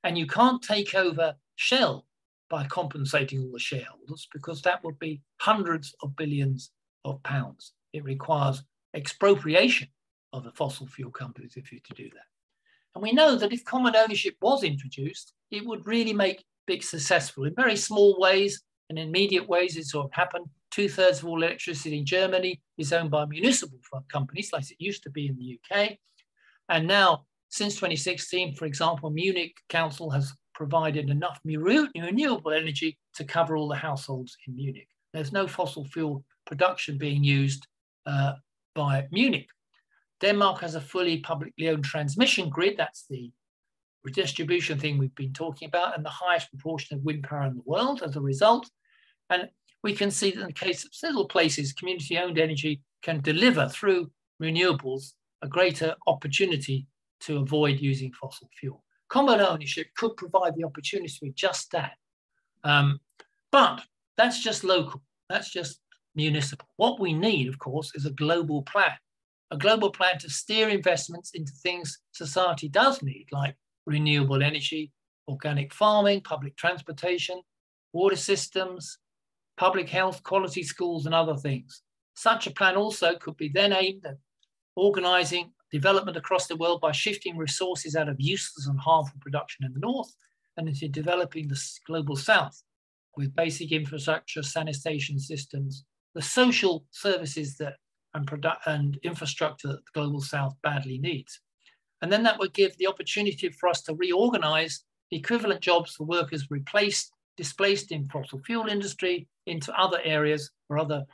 And you can't take over Shell by compensating all the shareholders, because that would be hundreds of billions of pounds. It requires expropriation of the fossil fuel companies if you're to do that. And we know that if common ownership was introduced, it would really make big successful in very small ways and immediate ways. It's sort of happened. 2/3 of all electricity in Germany is owned by municipal companies, like it used to be in the UK. And now, since 2016, for example, Munich Council has provided enough renewable energy to cover all the households in Munich. There's no fossil fuel production being used by Munich. Denmark has a fully publicly owned transmission grid. That's the redistribution thing we've been talking about, and the highest proportion of wind power in the world as a result. And we can see that in the case of several places, community-owned energy can deliver through renewables a greater opportunity to avoid using fossil fuel. Common ownership could provide the opportunity to just that. But that's just local, that's just municipal. What we need, of course, is a global plan to steer investments into things society does need, like renewable energy, organic farming, public transportation, water systems, public health, quality schools, and other things. Such a plan also could be then aimed at organizing development across the world by shifting resources out of useless and harmful production in the north and into developing the global south with basic infrastructure, sanitation systems, the social services and infrastructure that the global south badly needs. And then that would give the opportunity for us to reorganize the equivalent jobs for workers displaced in fossil fuel industry into other areas or other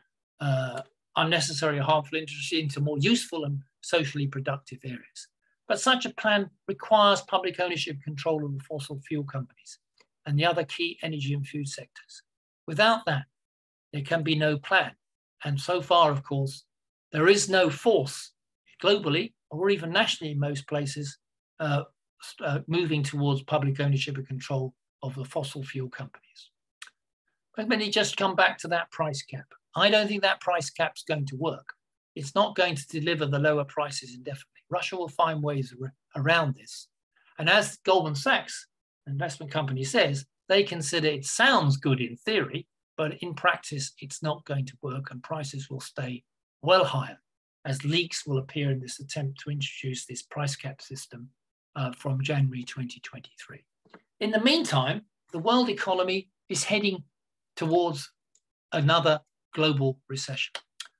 unnecessary or harmful industry into more useful and socially productive areas. But such a plan requires public ownership control of the fossil fuel companies and the other key energy and food sectors. Without that, there can be no plan. And so far, of course, there is no force globally or even nationally in most places moving towards public ownership and control of the fossil fuel companies. Let me just come back to that price cap. I don't think that price cap's going to work. It's not going to deliver the lower prices indefinitely. Russia will find ways around this. And as Goldman Sachs, an investment company, says, they consider it sounds good in theory, but in practice, it's not going to work and prices will stay well higher as leaks will appear in this attempt to introduce this price cap system from January 2023. In the meantime, the world economy is heading towards another global recession.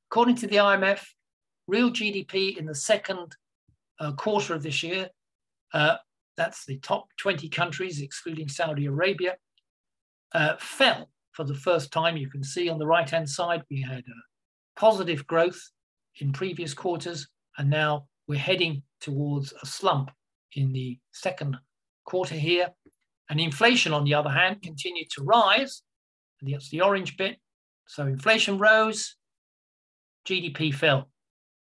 According to the IMF, real GDP in the second quarter of this year, that's the top 20 countries, excluding Saudi Arabia, fell for the first time. You can see on the right-hand side, we had positive growth in previous quarters, and now we're heading towards a slump in the second quarter here. And inflation, on the other hand, continued to rise. And that's the orange bit. So inflation rose, GDP fell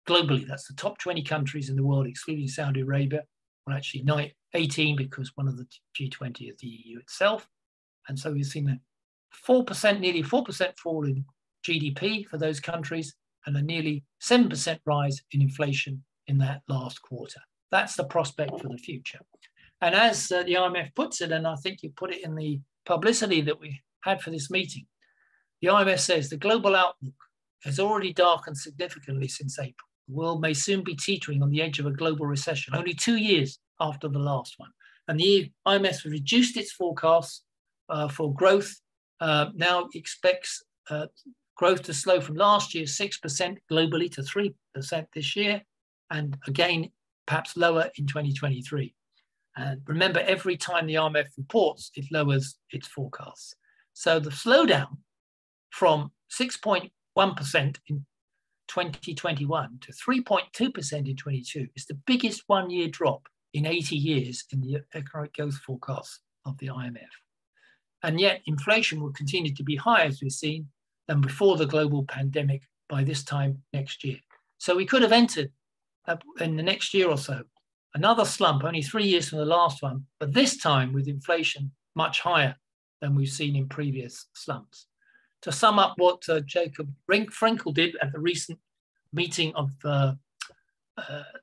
globally. That's the top 20 countries in the world, excluding Saudi Arabia. Well, actually 18, because one of the G20 is the EU itself. And so we've seen a 4%, nearly 4% fall in GDP for those countries and a nearly 7% rise in inflation in that last quarter. That's the prospect for the future. And as the IMF puts it, and I think you put it in the publicity that we had for this meeting, the IMF says the global outlook has already darkened significantly since April. The world may soon be teetering on the edge of a global recession, only 2 years after the last one. And the IMF has reduced its forecasts for growth, now expects growth to slow from last year's 6% globally to 3% this year, and again, perhaps lower in 2023. And remember, every time the IMF reports, it lowers its forecasts. So the slowdown from 6.1% in 2021 to 3.2% in 22 is the biggest one-year drop in 80 years in the economic growth forecasts of the IMF. And yet inflation will continue to be higher, as we've seen, than before the global pandemic by this time next year. So we could have entered in the next year or so another slump, only 3 years from the last one, but this time with inflation much higher than we've seen in previous slumps. To sum up what Jacob Frenkel did at the recent meeting of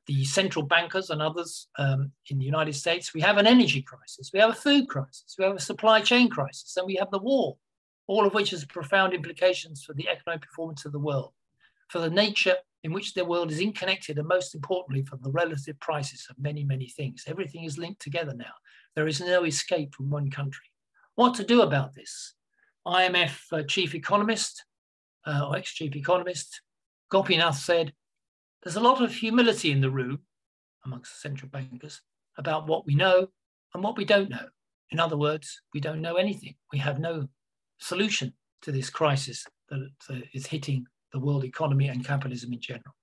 the central bankers and others in the United States. We have an energy crisis, we have a food crisis, we have a supply chain crisis, and we have the war, all of which has profound implications for the economic performance of the world, for the nature in which the world is interconnected, and most importantly, for the relative prices of many, many things. Everything is linked together now. There is no escape from one country. What to do about this? IMF chief economist, or ex-chief economist, Gopinath said, there's a lot of humility in the room amongst the central bankers about what we know and what we don't know. In other words, we don't know anything. We have no solution to this crisis that is hitting the world economy and capitalism in general.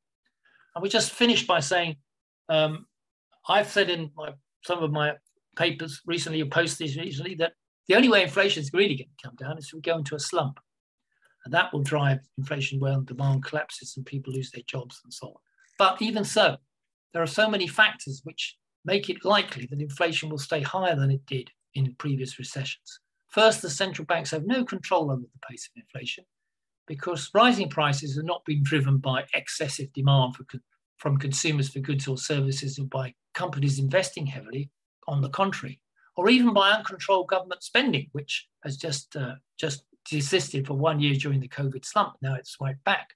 And we just finished by saying, I've said in some of my papers recently, or posted recently, that the only way inflation is really going to come down is if we go into a slump. And that will drive inflation when demand collapses and people lose their jobs and so on. But even so, there are so many factors which make it likely that inflation will stay higher than it did in previous recessions. First, the central banks have no control over the pace of inflation because rising prices are not being driven by excessive demand from consumers for goods or services or by companies investing heavily, on the contrary, or even by uncontrolled government spending, which has just desisted for 1 year during the COVID slump. Now it's swiped back.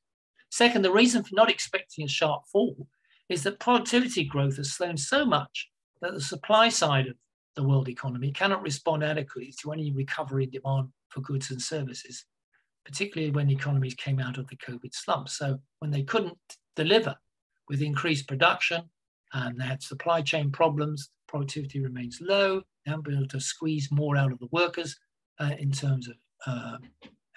Second, the reason for not expecting a sharp fall is that productivity growth has slowed so much that the supply side of the world economy cannot respond adequately to any recovery in demand for goods and services, particularly when economies came out of the COVID slump. So when they couldn't deliver with increased production and they had supply chain problems, productivity remains low, they haven't been able to squeeze more out of the workers in terms of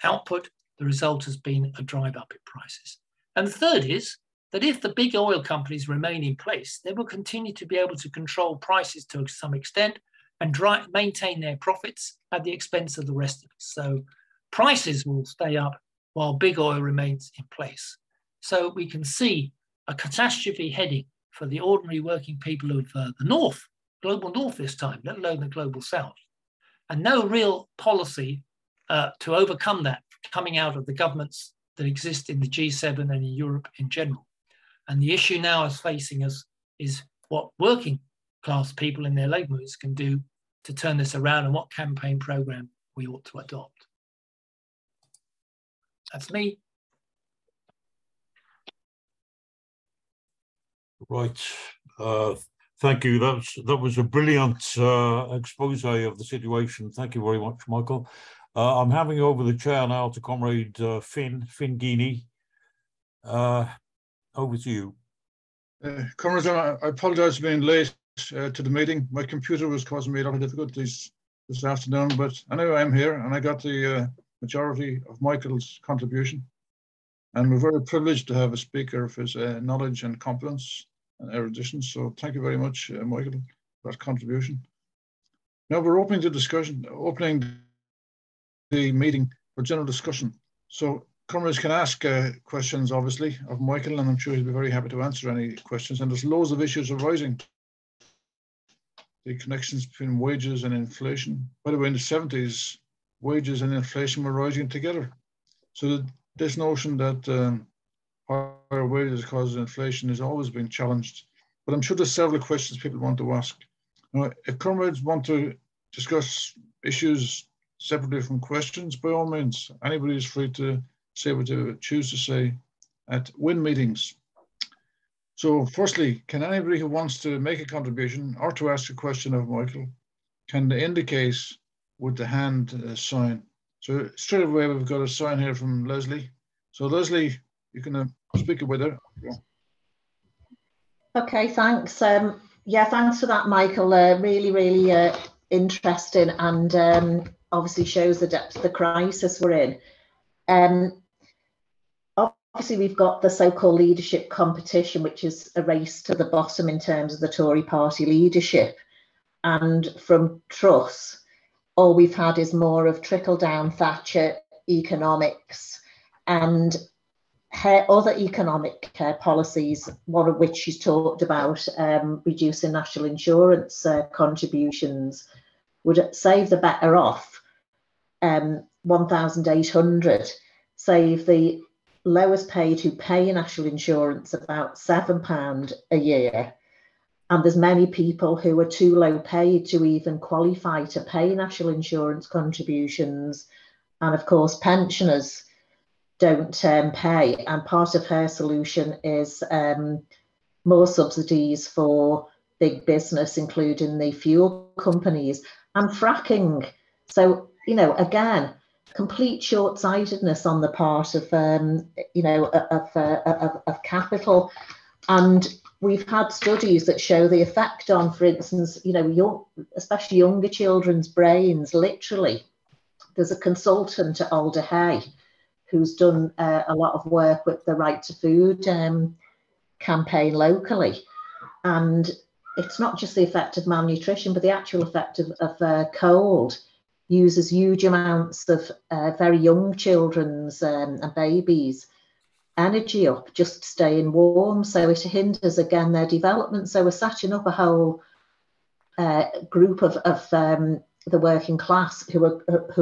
output. The result has been a drive up in prices. And the third is that if the big oil companies remain in place, they will continue to be able to control prices to some extent and maintain their profits at the expense of the rest of us. So prices will stay up while big oil remains in place. So we can see a catastrophe heading for the ordinary working people of the North, global North this time, let alone the global South. And no real policy to overcome that coming out of the governments that exist in the G7 and in Europe in general. And the issue now is facing us is what working class people in their labour movements can do to turn this around and what campaign programme we ought to adopt. That's me. Right. Thank you. That was a brilliant expose of the situation. Thank you very much, Michael. I'm handing over the chair now to Comrade Finn Geeney. Over to you. Comrades, I apologise for being late to the meeting. My computer was causing me a lot of difficulties this afternoon, but anyway, I'm here and I got the majority of Michael's contribution. And we're very privileged to have a speaker of his knowledge and competence and erudition. So thank you very much, Michael, for that contribution. Now we're opening the meeting for general discussion. So comrades can ask questions, obviously, of Michael, and I'm sure he'll be very happy to answer any questions. And there's loads of issues arising. The connections between wages and inflation. By the way, in the 70s, wages and inflation were rising together. So this notion that higher wages cause inflation is always being challenged. But I'm sure there's several questions people want to ask. Now, if comrades want to discuss issues separately from questions, by all means, anybody is free to say what they choose to say at WIN meetings. So firstly, can anybody who wants to make a contribution or to ask a question of Michael, can they indicate with the hand sign? So straight away, we've got a sign here from Leslie. So Leslie, you can speak away there. Okay, thanks. Yeah, thanks for that, Michael. Really interesting and obviously shows the depth of the crisis we're in. Obviously, we've got the so-called leadership competition, which is a race to the bottom in terms of the Tory party leadership. And from Truss, all we've had is more of trickle-down Thatcher economics and other economic policies, one of which she's talked about, reducing national insurance contributions, would save the better off 1,800, save the lowest paid who pay national insurance about £7 a year. And there's many people who are too low paid to even qualify to pay national insurance contributions. And of course, pensioners don't pay. And part of her solution is more subsidies for big business, including the fuel companies, and fracking. So, you know, again, complete short-sightedness on the part of, you know, of capital. And we've had studies that show the effect on, for instance, you know, especially younger children's brains. Literally, there's a consultant at Alder Hey who's done a lot of work with the Right to Food campaign locally. And it's not just the effect of malnutrition, but the actual effect of cold uses huge amounts of very young children's and babies' energy up just staying warm. So it hinders, again, their development. So we're setting up a whole group of the working class who are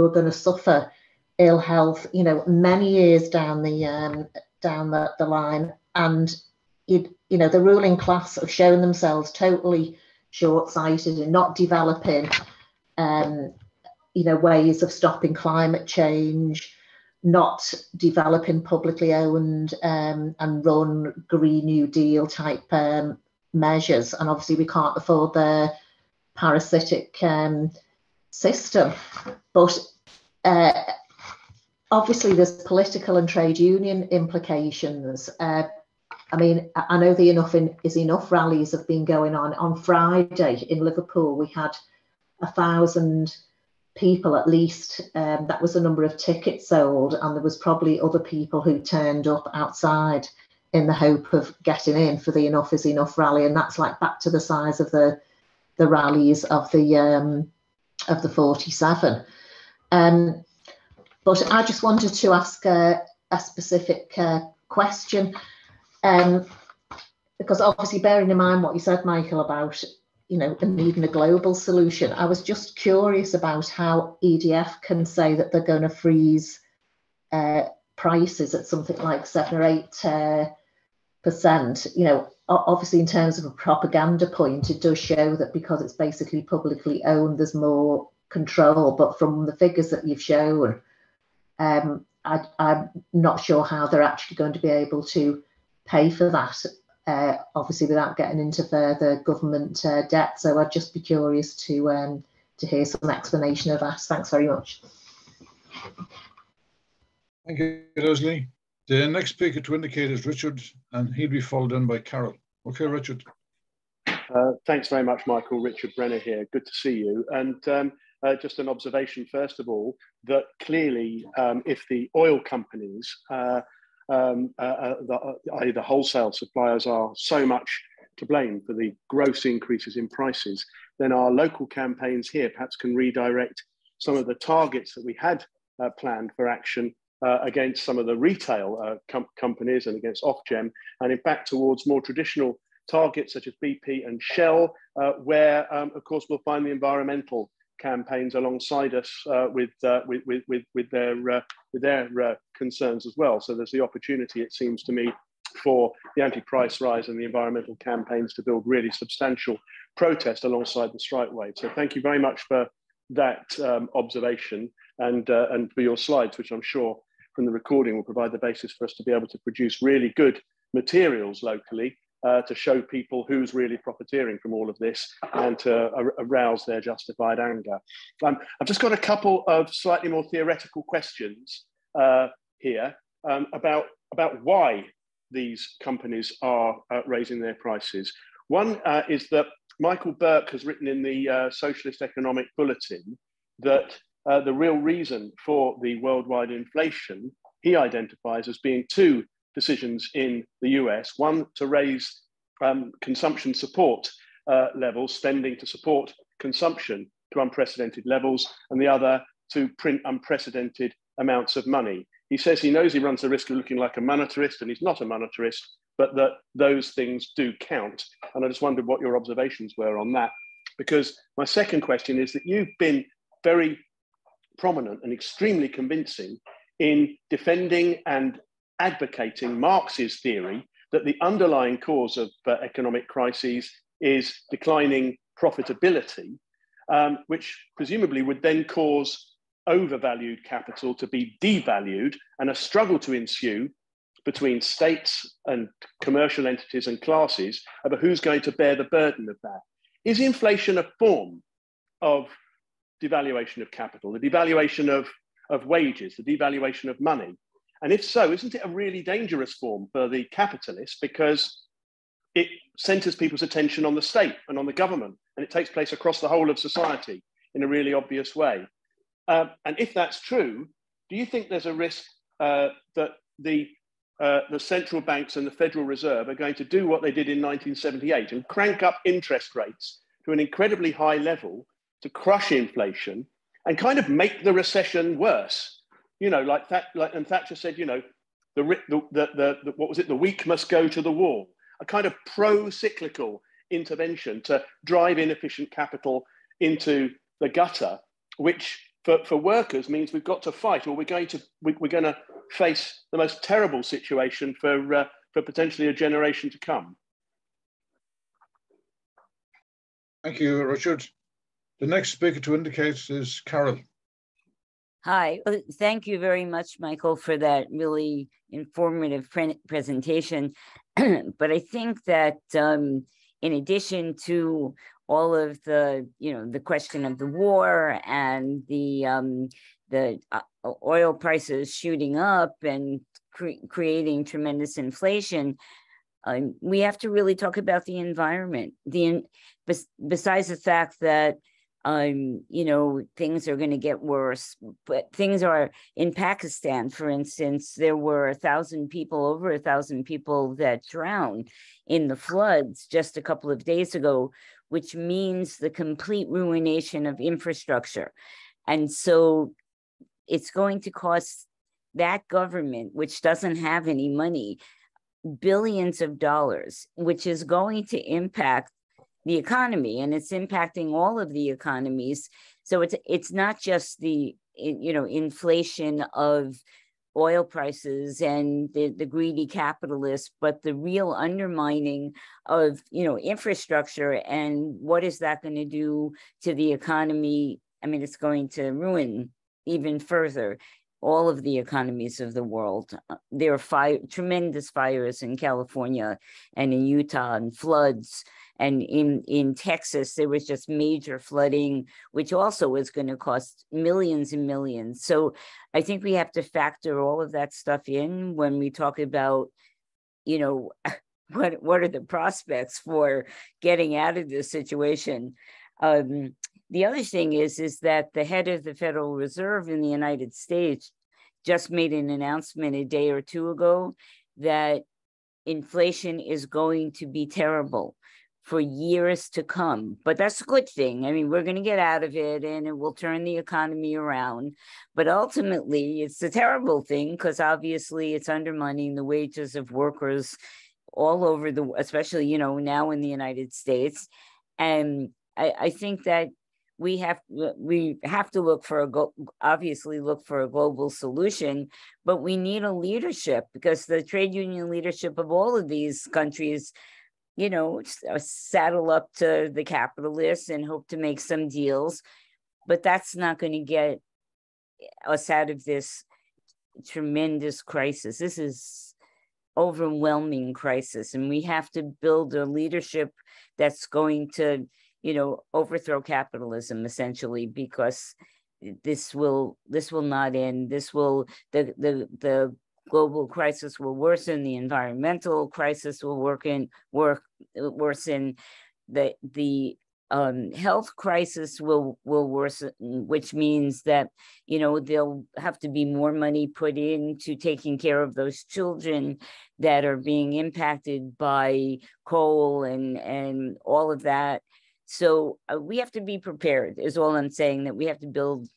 going to suffer ill health, you know, many years down the line. And you know, the ruling class have shown themselves totally short-sighted and not developing you know, ways of stopping climate change, not developing publicly owned and run Green New Deal type measures. And obviously we can't afford the parasitic system. But obviously there's political and trade union implications. I mean, I know the Enough is Enough rallies have been going on. On Friday in Liverpool, we had 1,000 people at least. That was the number of tickets sold, and there was probably other people who turned up outside in the hope of getting in for the Enough is Enough rally, and that's like back to the size of the rallies of the 47. But I just wanted to ask a specific question, because obviously bearing in mind what you said, Michael, about, you know, needing a global solution, I was just curious about how EDF can say that they're going to freeze prices at something like 7 or 8%. You know, obviously in terms of a propaganda point, it does show that because it's basically publicly owned, there's more control. But from the figures that you've shown, I'm not sure how they're actually going to be able to pay for that, obviously without getting into further government debt. So I'd just be curious to hear some explanation of that. Thanks very much. Thank you, Leslie. The next speaker to indicate is Richard, and he'll be followed in by Carol. Okay, Richard. Thanks very much, Michael. Richard Brenner here. Good to see you. And just an observation, first of all, that clearly if the oil companies, the wholesale suppliers, are so much to blame for the gross increases in prices, then our local campaigns here perhaps can redirect some of the targets that we had planned for action against some of the retail companies and against Ofgem, and in fact towards more traditional targets such as BP and Shell, where of course we'll find the environmental campaigns alongside us with their concerns as well. So there's the opportunity, it seems to me, for the anti-price rise and the environmental campaigns to build really substantial protest alongside the strike wave. So thank you very much for that observation and for your slides, which I'm sure from the recording will provide the basis for us to be able to produce really good materials locally to show people who's really profiteering from all of this and to arouse their justified anger. I've just got a couple of slightly more theoretical questions here about why these companies are raising their prices. One is that Michael Burke has written in the Socialist Economic Bulletin that the real reason for the worldwide inflation he identifies as being two decisions in the US: one, to raise consumption support levels, spending to support consumption to unprecedented levels, and the other to print unprecedented amounts of money. He says he knows he runs the risk of looking like a monetarist, and he's not a monetarist, but that those things do count. And I just wondered what your observations were on that. Because my second question is that you've been very prominent and extremely convincing in defending and advocating Marx's theory that the underlying cause of economic crises is declining profitability, which presumably would then cause overvalued capital to be devalued and a struggle to ensue between states and commercial entities and classes about who's going to bear the burden of that. Is inflation a form of devaluation of capital, the devaluation of wages, the devaluation of money? And if so, isn't it a really dangerous form for the capitalist, because it centers people's attention on the state and on the government, and it takes place across the whole of society in a really obvious way? And if that's true, do you think there's a risk that the central banks and the Federal Reserve are going to do what they did in 1978 and crank up interest rates to an incredibly high level to crush inflation and kind of make the recession worse? You know, like Thatcher said, you know, what was it? The weak must go to the wall. A kind of pro-cyclical intervention to drive inefficient capital into the gutter, which for workers means we've got to fight, or we're going to face the most terrible situation for potentially a generation to come. Thank you, Richard. The next speaker to indicate is Carol. Hi, thank you very much, Michael, for that really informative presentation. But I think that in addition to all of the, the question of the war and the oil prices shooting up and creating tremendous inflation, we have to really talk about the environment. Besides the fact that things are going to get worse, but things are in Pakistan, for instance, there were over 1,000 people that drowned in the floods just a couple of days ago, which means the complete ruination of infrastructure. And so it's going to cost that government, which doesn't have any money, billions of dollars, which is going to impact the economy, and it's impacting all of the economies. So it's not just the inflation of oil prices and the greedy capitalists, but the real undermining of infrastructure. And what is that going to do to the economy? I mean, it's going to ruin even further all of the economies of the world. There are tremendous fires in California and in Utah, and floods. And in Texas, there was just major flooding, which also is going to cost millions and millions. So I think we have to factor all of that stuff in when we talk about, what are the prospects for getting out of this situation. The other thing is that the head of the Federal Reserve in the United States just made an announcement a day or two ago that inflation is going to be terrible for years to come. But that's a good thing. I mean, we're going to get out of it and it will turn the economy around. But ultimately, it's a terrible thing because obviously it's undermining the wages of workers all over especially, now in the United States. And I think that we have to look for obviously look for a global solution, but we need a leadership, because the trade union leadership of all of these countries saddle up to the capitalists and hope to make some deals, but that's not going to get us out of this tremendous crisis. This is overwhelming crisis, and we have to build a leadership that's going to, overthrow capitalism essentially, because this will not end. The global crisis will worsen, the environmental crisis will worsen, the health crisis will worsen, which means that there'll have to be more money put into taking care of those children that are being impacted by coal and all of that. So we have to be prepared, is all I'm saying, that we have to build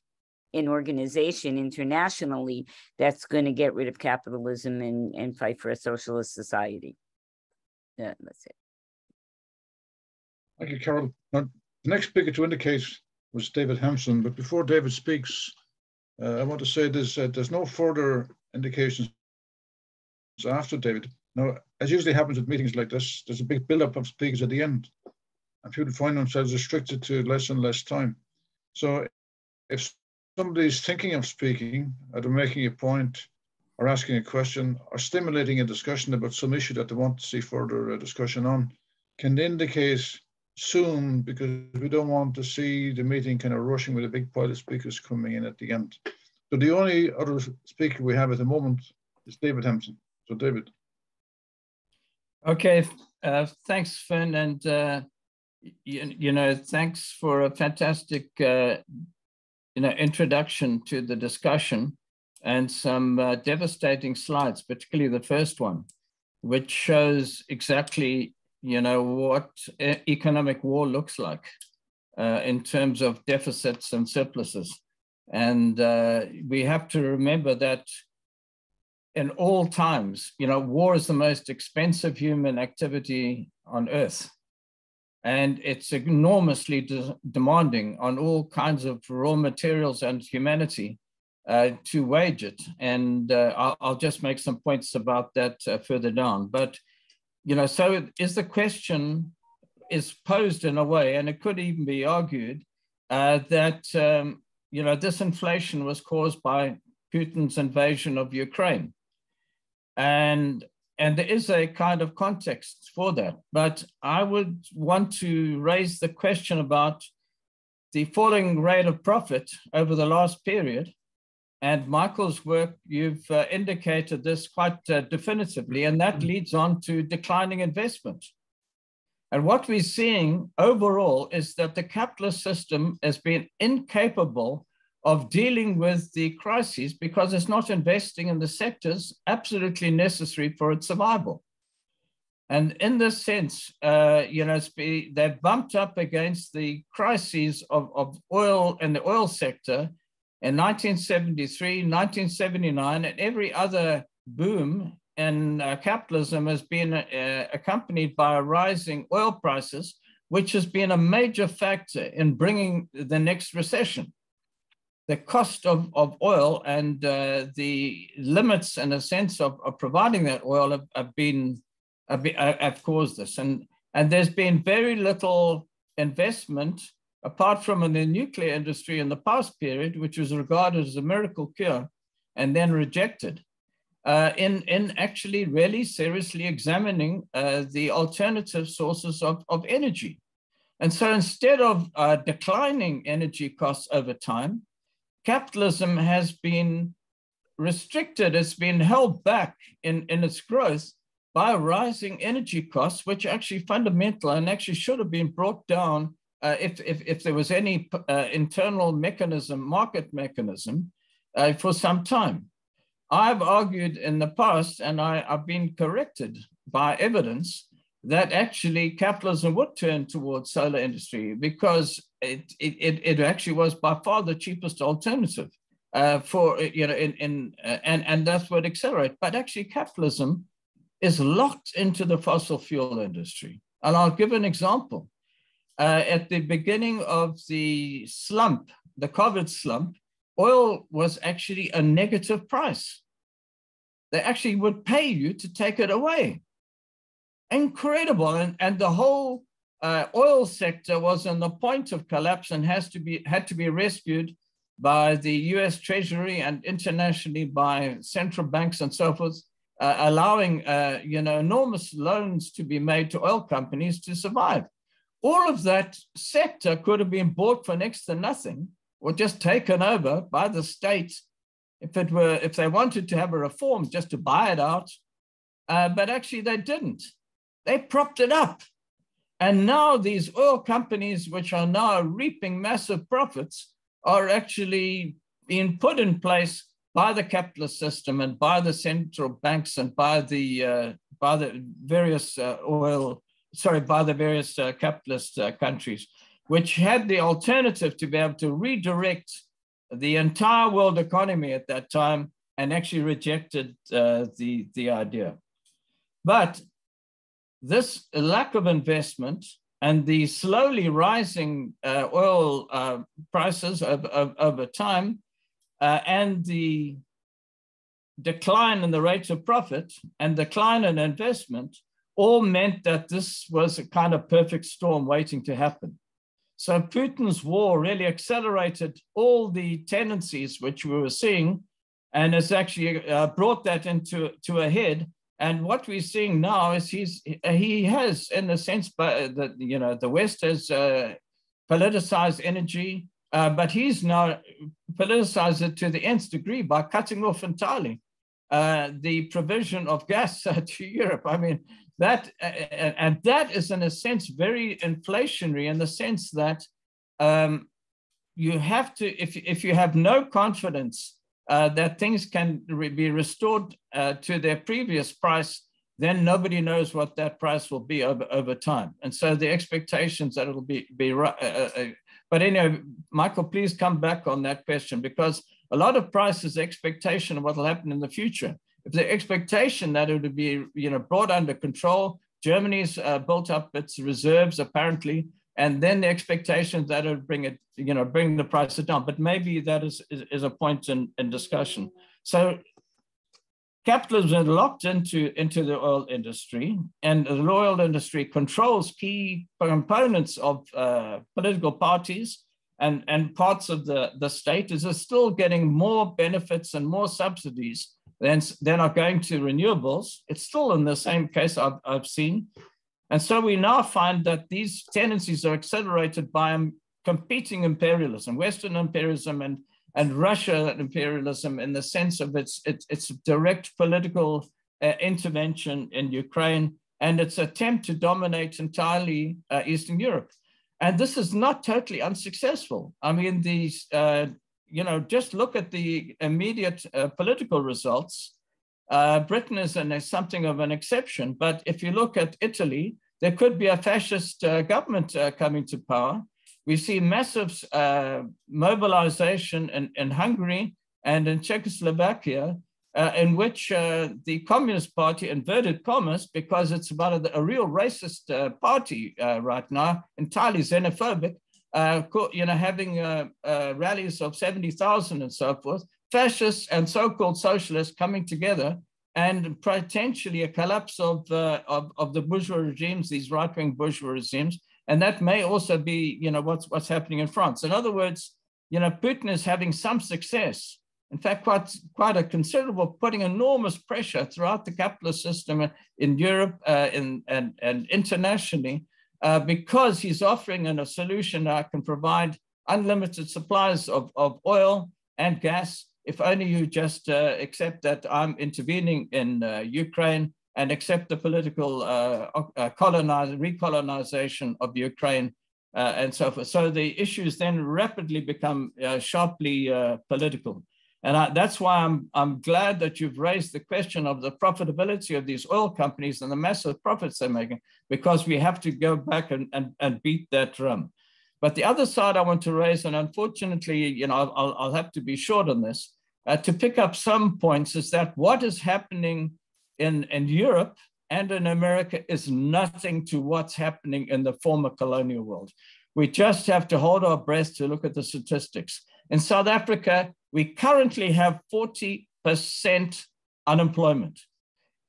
an organization internationally that's going to get rid of capitalism and fight for a socialist society. Yeah, that's it. Thank you, Carol. Now, the next speaker to indicate was David Hampson, but before David speaks, I want to say there's no further indications after David. Now, as usually happens with meetings like this, there's a big build-up of speakers at the end, and people find themselves restricted to less and less time. So if somebody's thinking of speaking, either making a point or asking a question or stimulating a discussion about some issue that they want to see further discussion on, can indicate soon, because we don't want to see the meeting kind of rushing with a big pile of speakers coming in at the end. So the only other speaker we have at the moment is David Hampson. So David. Okay, thanks, Finn, and thanks for a fantastic introduction to the discussion and some devastating slides, particularly the first one, which shows exactly what economic war looks like in terms of deficits and surpluses. And we have to remember that in all times, war is the most expensive human activity on earth. And it's enormously demanding on all kinds of raw materials and humanity to wage it. And I'll just make some points about that further down. But, so the question is posed in a way, and it could even be argued that, this inflation was caused by Putin's invasion of Ukraine. And there is a kind of context for that. But I would want to raise the question about the falling rate of profit over the last period. And Michael's work, you've indicated this quite definitively, and that leads on to declining investment. And what we're seeing overall is that the capitalist system has been incapable of dealing with the crises because it's not investing in the sectors absolutely necessary for its survival. And in this sense, they've bumped up against the crises of oil and the oil sector in 1973, 1979, and every other boom in capitalism has been accompanied by rising oil prices, which has been a major factor in bringing the next recession. The cost of oil and the limits, in a sense, of providing that oil have caused this. And there's been very little investment, apart from in the nuclear industry in the past period, which was regarded as a miracle cure and then rejected, in actually really seriously examining the alternative sources of energy. And so instead of declining energy costs over time, capitalism has been restricted, it's been held back in its growth by rising energy costs, which are actually fundamental and actually should have been brought down if there was any internal mechanism, market mechanism, for some time. I've argued in the past, and I've been corrected by evidence, that actually capitalism would turn towards solar industry because it actually was by far the cheapest alternative and that's what accelerated. But actually capitalism is locked into the fossil fuel industry. And I'll give an example. At the beginning of the slump, the COVID slump, oil was actually a negative price. They actually would pay you to take it away. Incredible. And the whole oil sector was on the point of collapse and had to be rescued by the US Treasury and internationally by central banks and so forth, allowing enormous loans to be made to oil companies to survive. All of that sector could have been bought for next to nothing or just taken over by the state if they wanted to have a reform, just to buy it out. But actually they didn't. They propped it up. And now these oil companies, which are now reaping massive profits, are actually being put in place by the capitalist system and by the central banks and by the various capitalist countries, which had the alternative to be able to redirect the entire world economy at that time and actually rejected the idea. But this lack of investment and the slowly rising oil prices over time and the decline in the rate of profit and decline in investment all meant that this was a kind of perfect storm waiting to happen. So Putin's war really accelerated all the tendencies which we were seeing, and has actually brought that into a head. And what we're seeing now is he has, in a sense, the West has politicized energy, but he's now politicized it to the nth degree by cutting off entirely the provision of gas to Europe. I mean, that is, in a sense, very inflationary, in the sense that you have to, if you have no confidence that things can be restored to their previous price, then nobody knows what that price will be over time. And so the expectations that it'll be but anyway, Michael, please come back on that question, because a lot of price is expectation of what will happen in the future. If the expectation that it would be, brought under control, Germany's built up its reserves apparently, and then the expectation that it would bring it, bring the prices down. But maybe that is a point in discussion. So capitalism is locked into the oil industry, and the oil industry controls key components of political parties and parts of the state is still getting more benefits and more subsidies than are going to renewables. It's still in the same case I've seen. And so we now find that these tendencies are accelerated by competing imperialism, Western imperialism and Russian imperialism, in the sense of its direct political intervention in Ukraine and its attempt to dominate entirely Eastern Europe. And this is not totally unsuccessful. I mean, these, just look at the immediate political results. Britain is something of an exception, but if you look at Italy, there could be a fascist government coming to power. We see massive mobilization in Hungary and in Czechoslovakia, in which the Communist Party, inverted commas, because it's about a real racist party right now, entirely xenophobic, having rallies of 70,000 and so forth, fascists and so-called socialists coming together, and potentially a collapse of the bourgeois regimes, these right-wing bourgeois regimes. And that may also be, what's happening in France. In other words, Putin is having some success. In fact, quite a considerable, putting enormous pressure throughout the capitalist system in Europe and internationally, because he's offering a solution that can provide unlimited supplies of oil and gas, if only you just accept that I'm intervening in Ukraine and accept the political recolonization of Ukraine and so forth. So the issues then rapidly become sharply political. And that's why I'm glad that you've raised the question of the profitability of these oil companies and the massive profits they're making, because we have to go back and beat that drum. But the other side I want to raise, and unfortunately, I'll have to be short on this, to pick up some points, is that what is happening in Europe and in America is nothing to what's happening in the former colonial world. We just have to hold our breath to look at the statistics. In South Africa, we currently have 40% unemployment.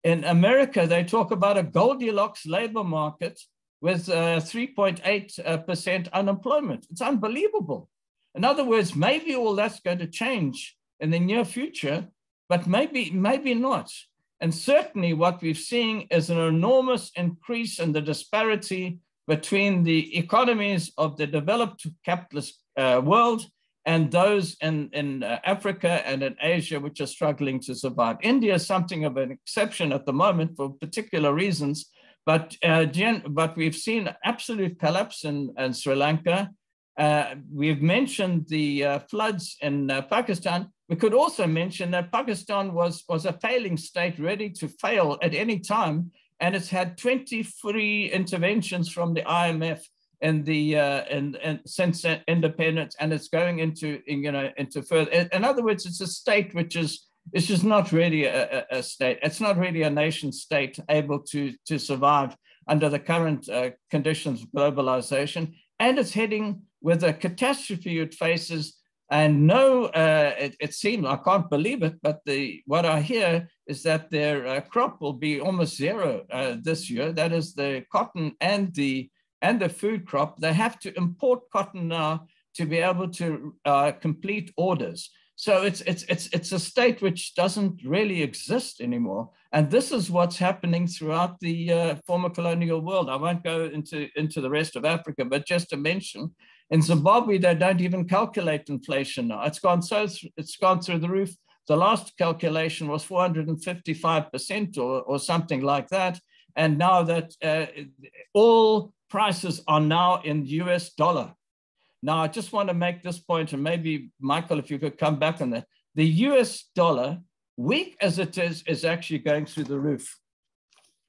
In America, they talk about a Goldilocks labor market with 3.8% unemployment. It's unbelievable. In other words, maybe all that's going to change in the near future, but maybe not. And certainly what we've seen is an enormous increase in the disparity between the economies of the developed capitalist world and those in Africa and in Asia, which are struggling to survive. India is something of an exception at the moment for particular reasons, but we've seen absolute collapse in Sri Lanka. We've mentioned the floods in Pakistan. We could also mention that Pakistan was a failing state, ready to fail at any time, and it's had 23 interventions from the IMF since independence, and it's going into further. In other words, it's a state which is just not really a state. It's not really a nation state able to survive under the current conditions of globalization, and it's heading with a catastrophe it faces And no, it seems, I can't believe it, but what I hear is that their crop will be almost zero this year. That is the cotton and the food crop. They have to import cotton now to be able to complete orders. So it's a state which doesn't really exist anymore. And this is what's happening throughout the former colonial world. I won't go into the rest of Africa, but just to mention, in Zimbabwe, they don't even calculate inflation now. It's gone through the roof. The last calculation was 455% or something like that. And now that all prices are now in US dollar. Now, I just want to make this point, and maybe, Michael, if you could come back on that. The US dollar, weak as it is actually going through the roof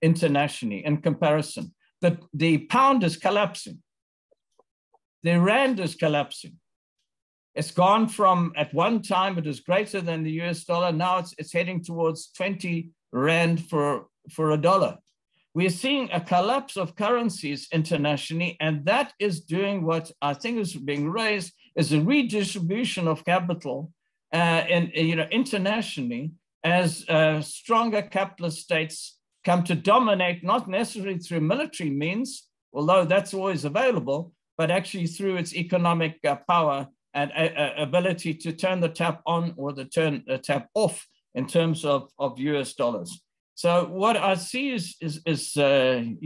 internationally in comparison. The pound is collapsing. The rand is collapsing. It's gone from, at one time, it was greater than the US dollar. Now it's heading towards 20 rand for a dollar. We're seeing a collapse of currencies internationally, and that is doing what I think is being raised is a redistribution of capital internationally as stronger capitalist states come to dominate, not necessarily through military means, although that's always available, but actually through its economic power and ability to turn the tap on or turn the tap off in terms of US dollars. So what I see is a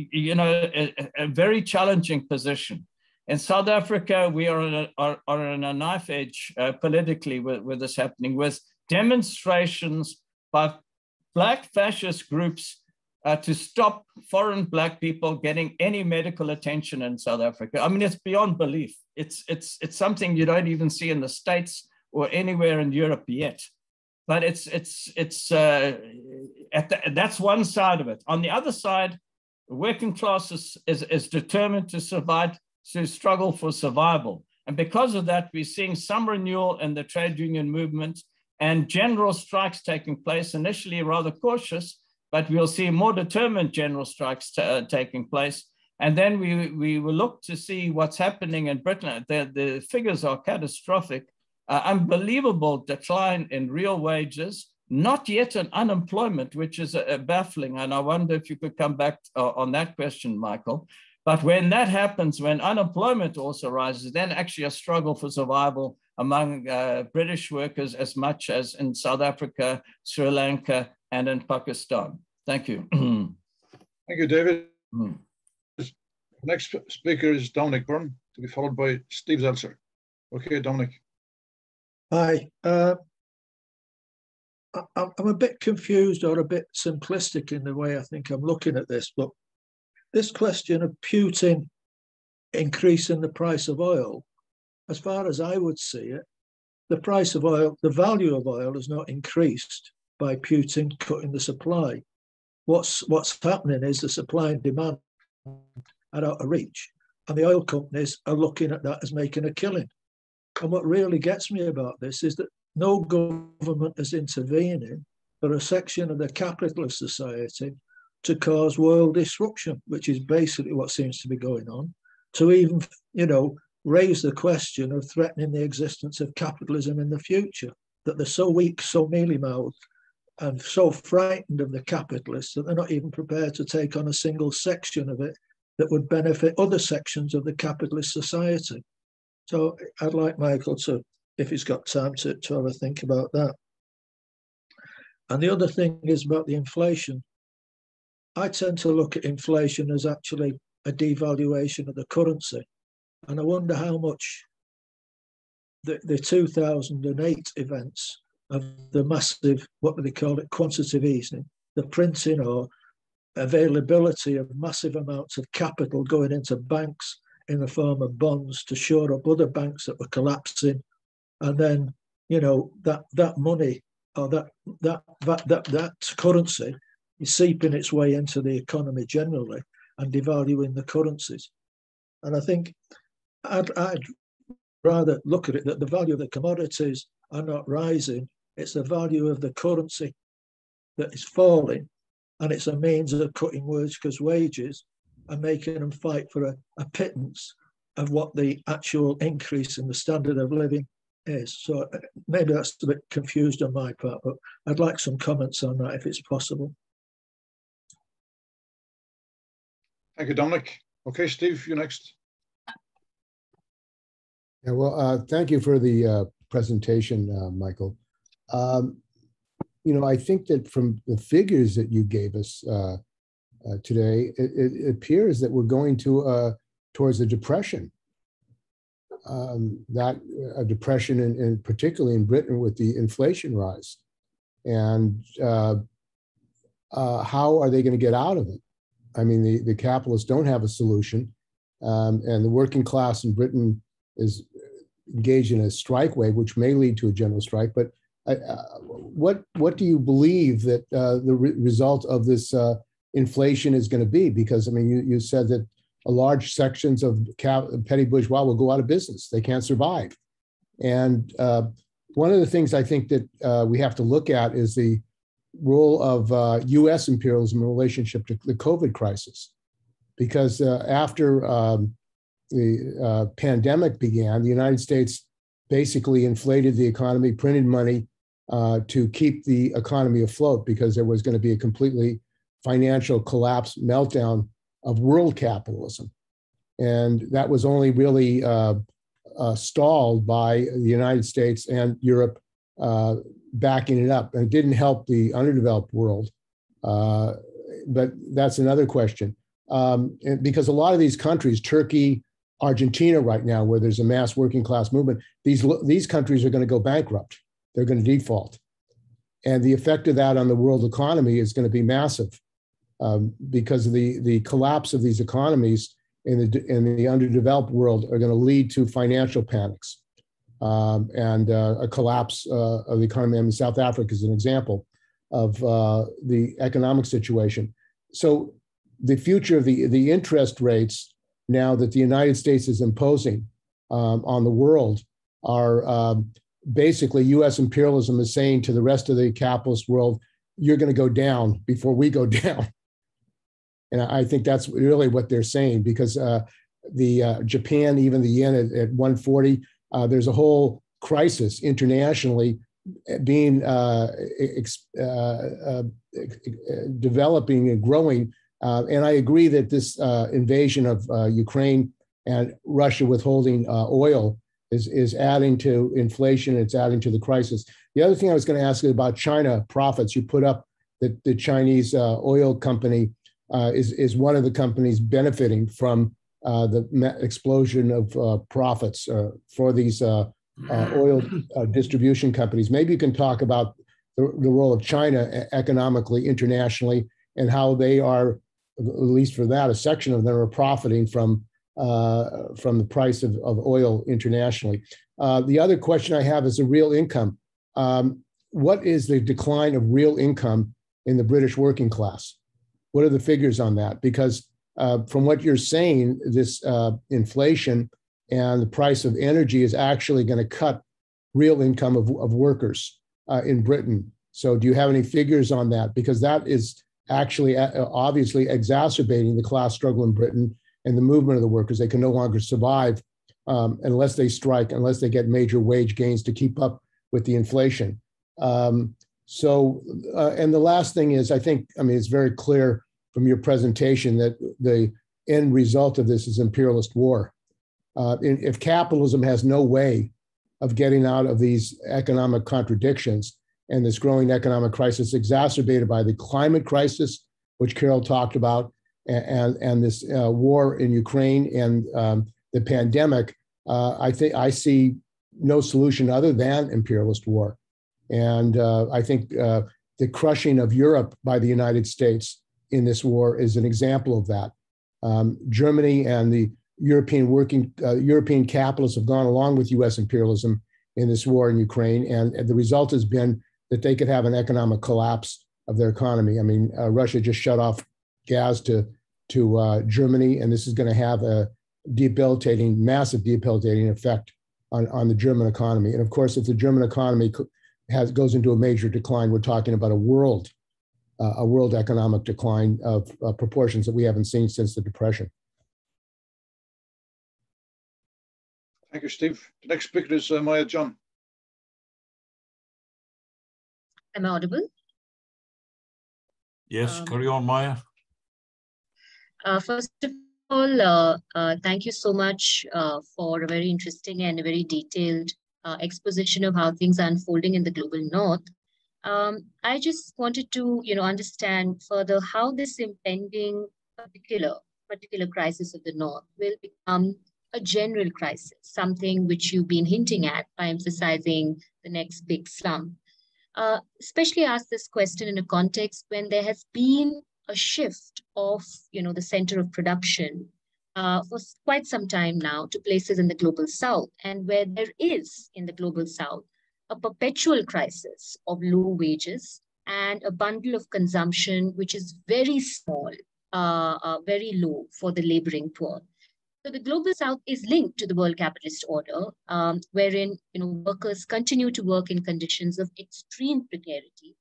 very challenging position. In South Africa, we are on a knife edge politically with this happening, with demonstrations by Black fascist groups to stop foreign Black people getting any medical attention in South Africa. I mean, it's beyond belief. It's something you don't even see in the States or anywhere in Europe yet. But that's one side of it. On the other side, the working class is determined to survive, to struggle for survival. And because of that, we're seeing some renewal in the trade union movement and general strikes taking place, initially rather cautious, but we'll see more determined general strikes taking place. And then we will look to see what's happening in Britain. The figures are catastrophic. Unbelievable decline in real wages, not yet an unemployment, which is baffling. And I wonder if you could come back on that question, Michael. But when that happens, when unemployment also rises, then actually a struggle for survival among British workers as much as in South Africa, Sri Lanka, and in Pakistan. Thank you. Thank you, David. The next speaker is Dominic Byrne, to be followed by Steve Zeltzer. Okay, Dominic. Hi. I'm a bit confused or a bit simplistic in the way I think I'm looking at this, but this question of Putin increasing the price of oil, as far as I would see it, the price of oil, the value of oil has not increased by Putin cutting the supply. What's happening is the supply and demand are out of reach, and the oil companies are looking at that as making a killing. And what really gets me about this is that no government is intervening for a section of the capitalist society to cause world disruption, which is basically what seems to be going on, to even, raise the question of threatening the existence of capitalism in the future, that they're so weak, so mealy-mouthed, and so frightened of the capitalists that they're not even prepared to take on a single section of it that would benefit other sections of the capitalist society. So I'd like Michael to, if he's got time, to have a think about that. And the other thing is about the inflation. I tend to look at inflation as actually a devaluation of the currency. And I wonder how much the 2008 events of the massive, what do they call it, quantitative easing, the printing or availability of massive amounts of capital going into banks in the form of bonds to shore up other banks that were collapsing, and then that money or that currency is seeping its way into the economy generally and devaluing the currencies. And I think I'd rather look at it that the value of the commodities are not rising; it's the value of the currency that is falling, and it's a means of cutting workers' wages and making them fight for a pittance of what the actual increase in the standard of living is. So maybe that's a bit confused on my part, but I'd like some comments on that if it's possible. Thank you, Dominic. Okay, Steve, you next. Yeah, well, thank you for the presentation, Michael. I think that from the figures that you gave us today, it appears that we're going towards a depression. That a depression, in particularly in Britain, with the inflation rise, and how are they going to get out of it? I mean, the capitalists don't have a solution, and the working class in Britain is engaged in a strike wave, which may lead to a general strike. But what do you believe that the result of this inflation is going to be? Because I mean, you said that a large sections of petty bourgeois will go out of business; they can't survive. And one of the things I think that we have to look at is the role of U.S. imperialism in relationship to the COVID crisis, because after the pandemic began, the United States basically inflated the economy, printed money to keep the economy afloat, because there was going to be a completely financial collapse, meltdown of world capitalism. And that was only really stalled by the United States and Europe backing it up. And it didn't help the underdeveloped world. But that's another question. Because a lot of these countries, Turkey, Argentina right now, where there's a mass working class movement, these countries are going to go bankrupt. They're going to default. And the effect of that on the world economy is going to be massive, because of the collapse of these economies in the underdeveloped world are going to lead to financial panics and a collapse of the economy. I mean, South Africa is an example of the economic situation. So the future of the interest rates now that the United States is imposing on the world are basically U.S. imperialism is saying to the rest of the capitalist world, you're going to go down before we go down. And I think that's really what they're saying, because the Japan, even the yen at 140, there's a whole crisis internationally being developing and growing. And I agree that this invasion of Ukraine and Russia withholding oil is adding to inflation. It's adding to the crisis. The other thing I was going to ask you about China profits. You put up that the Chinese oil company is one of the companies benefiting from the explosion of profits for these oil distribution companies. Maybe you can talk about the role of China economically, internationally, and how they are, at least for that, a section of them are profiting from the price of oil internationally. The other question I have is the real income. What is the decline of real income in the British working class? What are the figures on that? Because from what you're saying, this inflation and the price of energy is actually going to cut real income of workers in Britain. So do you have any figures on that? Because that is actually obviously exacerbating the class struggle in Britain and the movement of the workers. They can no longer survive unless they strike, unless they get major wage gains to keep up with the inflation. And the last thing is, I think, I mean, it's very clear from your presentation that the end result of this is imperialist war. If capitalism has no way of getting out of these economic contradictions and this growing economic crisis exacerbated by the climate crisis, which Carol talked about, and this war in Ukraine and the pandemic, I think I see no solution other than imperialist war. And I think the crushing of Europe by the United States in this war is an example of that. Germany and the European capitalists have gone along with U.S. imperialism in this war in Ukraine, and the result has been that they could have an economic collapse of their economy. I mean, Russia just shut off gas to Germany, and this is going to have a massive debilitating effect on the German economy. And of course, if the German economy goes into a major decline, we're talking about a world economic decline of proportions that we haven't seen since the Depression. Thank you, Steve. The next speaker is Maya John. Am I audible? Yes, carry on, Maya. First of all, thank you so much for a very interesting and a very detailed exposition of how things are unfolding in the global north. I just wanted to, understand further how this impending particular crisis of the north will become a general crisis, something which you've been hinting at by emphasizing the next big slump. Especially ask this question in a context when there has been a shift of, the center of production for quite some time now to places in the global south, and where there is in the global south a perpetual crisis of low wages and a bundle of consumption which is very small, very low for the laboring poor. So the global south is linked to the world capitalist order, wherein workers continue to work in conditions of extreme precarity,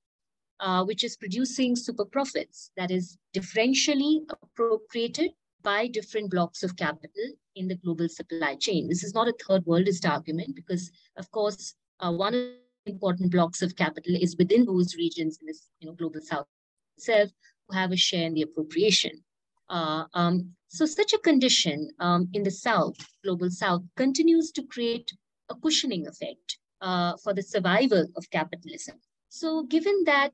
which is producing super profits that is differentially appropriated by different blocks of capital in the global supply chain. This is not a third worldist argument because, of course, one of the important blocks of capital is within those regions in this global south itself who have a share in the appropriation. So such a condition in the south, global south, continues to create a cushioning effect for the survival of capitalism. So given that,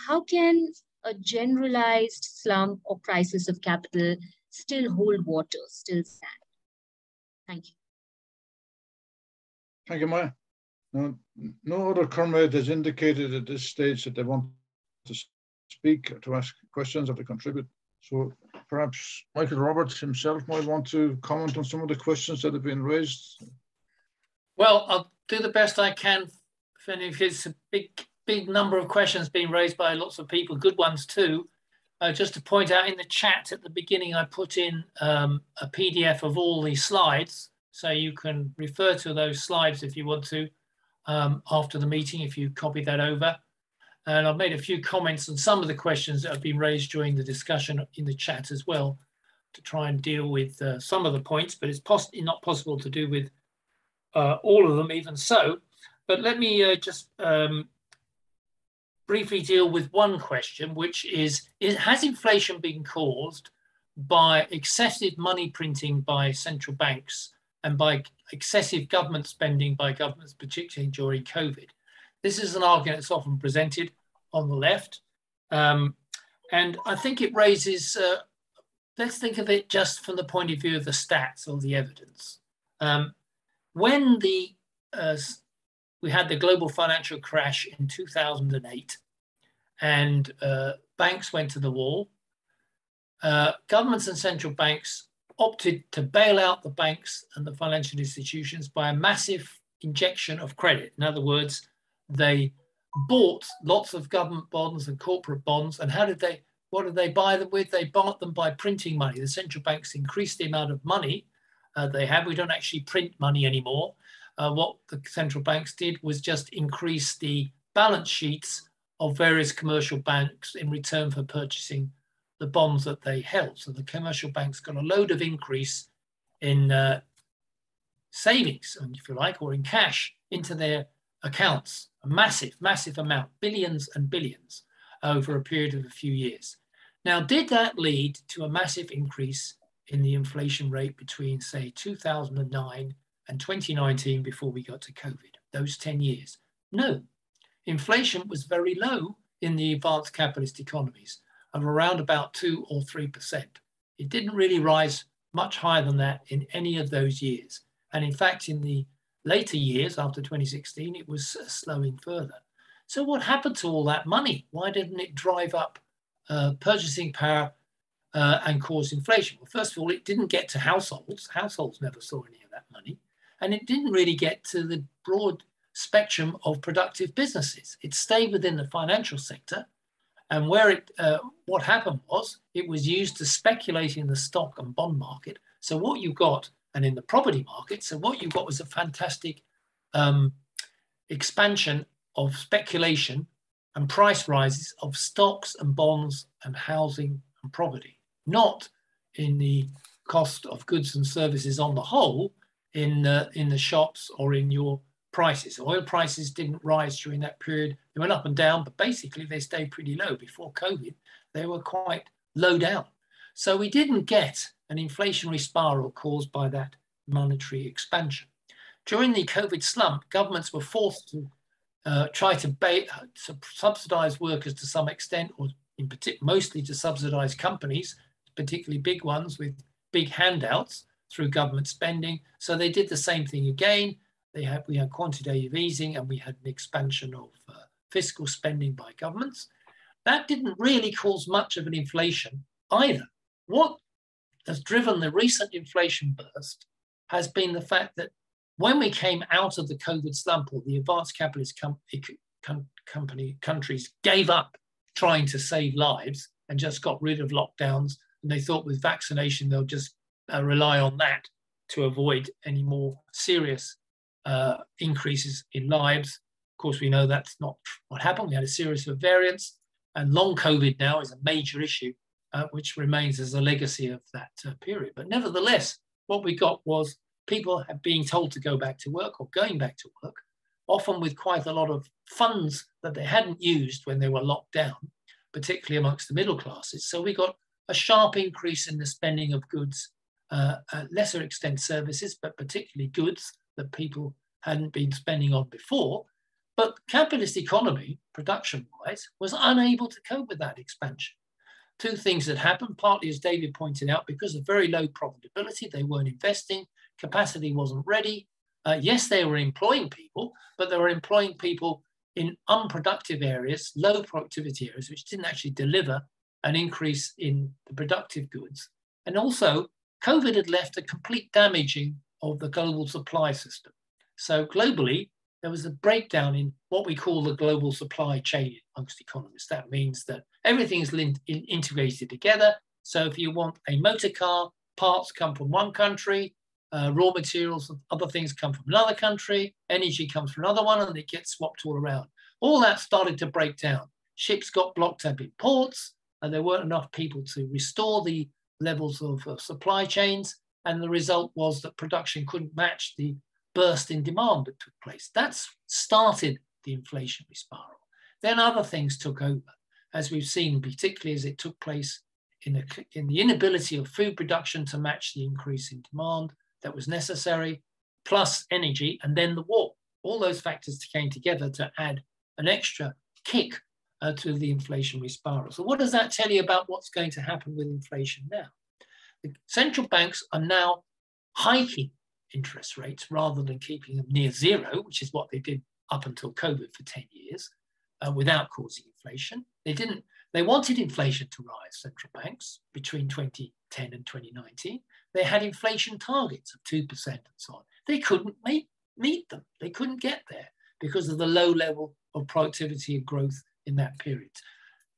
how can a generalized slump or crisis of capital still hold water, still stand? Thank you. Thank you, Maya. No other comrade has indicated at this stage that they want to speak or to ask questions or to contribute. So perhaps Michael Roberts himself might want to comment on some of the questions that have been raised. Well, I'll do the best I can, if it's a big number of questions being raised by lots of people, good ones too. Just to point out in the chat at the beginning, I put in a PDF of all these slides, so you can refer to those slides if you want to after the meeting, if you copy that over. And I've made a few comments on some of the questions that have been raised during the discussion in the chat as well, to try and deal with some of the points, but it's not possible to do with all of them even so. But let me just briefly deal with one question, which is, has inflation been caused by excessive money printing by central banks and by excessive government spending by governments, particularly during COVID? This is an argument that's often presented on the left. And I think it raises, let's think of it just from the point of view of the stats or the evidence. When we had the global financial crash in 2008 and banks went to the wall, governments and central banks opted to bail out the banks and the financial institutions by a massive injection of credit. In other words, they bought lots of government bonds and corporate bonds. And what did they buy them with? They bought them by printing money. The central banks increased the amount of money they have. We don't actually print money anymore. What the central banks did was just increase the balance sheets of various commercial banks in return for purchasing the bonds that they held. So the commercial banks got a load of increase in savings, if you like, or in cash into their accounts, a massive, massive amount, billions and billions over a period of a few years. Now, did that lead to a massive increase in the inflation rate between, say, 2009 and 2019 before we got to COVID, those 10 years? No. Inflation was very low in the advanced capitalist economies of around about 2 or 3%. It didn't really rise much higher than that in any of those years. And in fact, in the later years after 2016, it was slowing further. So what happened to all that money? Why didn't it drive up purchasing power and cause inflation? Well, first of all, it didn't get to households. Households never saw any of that money. And it didn't really get to the broad spectrum of productive businesses. It stayed within the financial sector. And what happened was it was used to speculate in the stock and bond market. So what you got, and in the property market, so what you got was a fantastic expansion of speculation and price rises of stocks and bonds and housing and property, not in the cost of goods and services on the whole in the shops or in your prices. Oil prices didn't rise during that period They went up and down, but basically they stayed pretty low. Before COVID, they were quite low down. So we didn't get an inflationary spiral caused by that monetary expansion. During the COVID slump, governments were forced to try to subsidize workers to some extent, or in particular, mostly to subsidize companies, particularly big ones with big handouts through government spending. So they did the same thing again. We had quantitative easing, and we had an expansion of fiscal spending by governments. That didn't really cause much of an inflation either. What has driven the recent inflation burst has been the fact that when we came out of the COVID slump, or the advanced capitalist countries gave up trying to save lives and just got rid of lockdowns, and they thought with vaccination they'll just rely on that to avoid any more serious increases in lives. Of course, we know that's not what happened. We had a series of variants, and long COVID now is a major issue, which remains as a legacy of that period. But nevertheless, what we got was people being told to go back to work, or going back to work, often with quite a lot of funds that they hadn't used when they were locked down, particularly amongst the middle classes. So we got a sharp increase in the spending of goods, lesser extent services, but particularly goods that people hadn't been spending on before. But capitalist economy, production-wise, was unable to cope with that expansion. Two things that happened, partly as David pointed out, because of very low profitability, they weren't investing, capacity wasn't ready. Yes, they were employing people, but they were employing people in unproductive areas, low productivity areas, which didn't actually deliver an increase in the productive goods. And also, COVID had left a complete damaging of the global supply system. So globally, there was a breakdown in what we call the global supply chain amongst economists. That means that everything is integrated together. So if you want a motor car, parts come from one country, raw materials and other things come from another country, energy comes from another one, and it gets swapped all around. All that started to break down. Ships got blocked up in ports, and there weren't enough people to restore the levels of supply chains. And the result was that production couldn't match the burst in demand that took place. That's started the inflationary spiral. Then other things took over, as we've seen, particularly as it took place in the inability of food production to match the increase in demand that was necessary, plus energy, and then the war. All those factors came together to add an extra kick to the inflationary spiral. So what does that tell you about what's going to happen with inflation now? The central banks are now hiking interest rates rather than keeping them near zero, which is what they did up until COVID for 10 years, without causing inflation. They wanted inflation to rise, central banks, between 2010 and 2019. They had inflation targets of 2% and so on. They couldn't meet them. They couldn't get there because of the low level of productivity and growth in that period.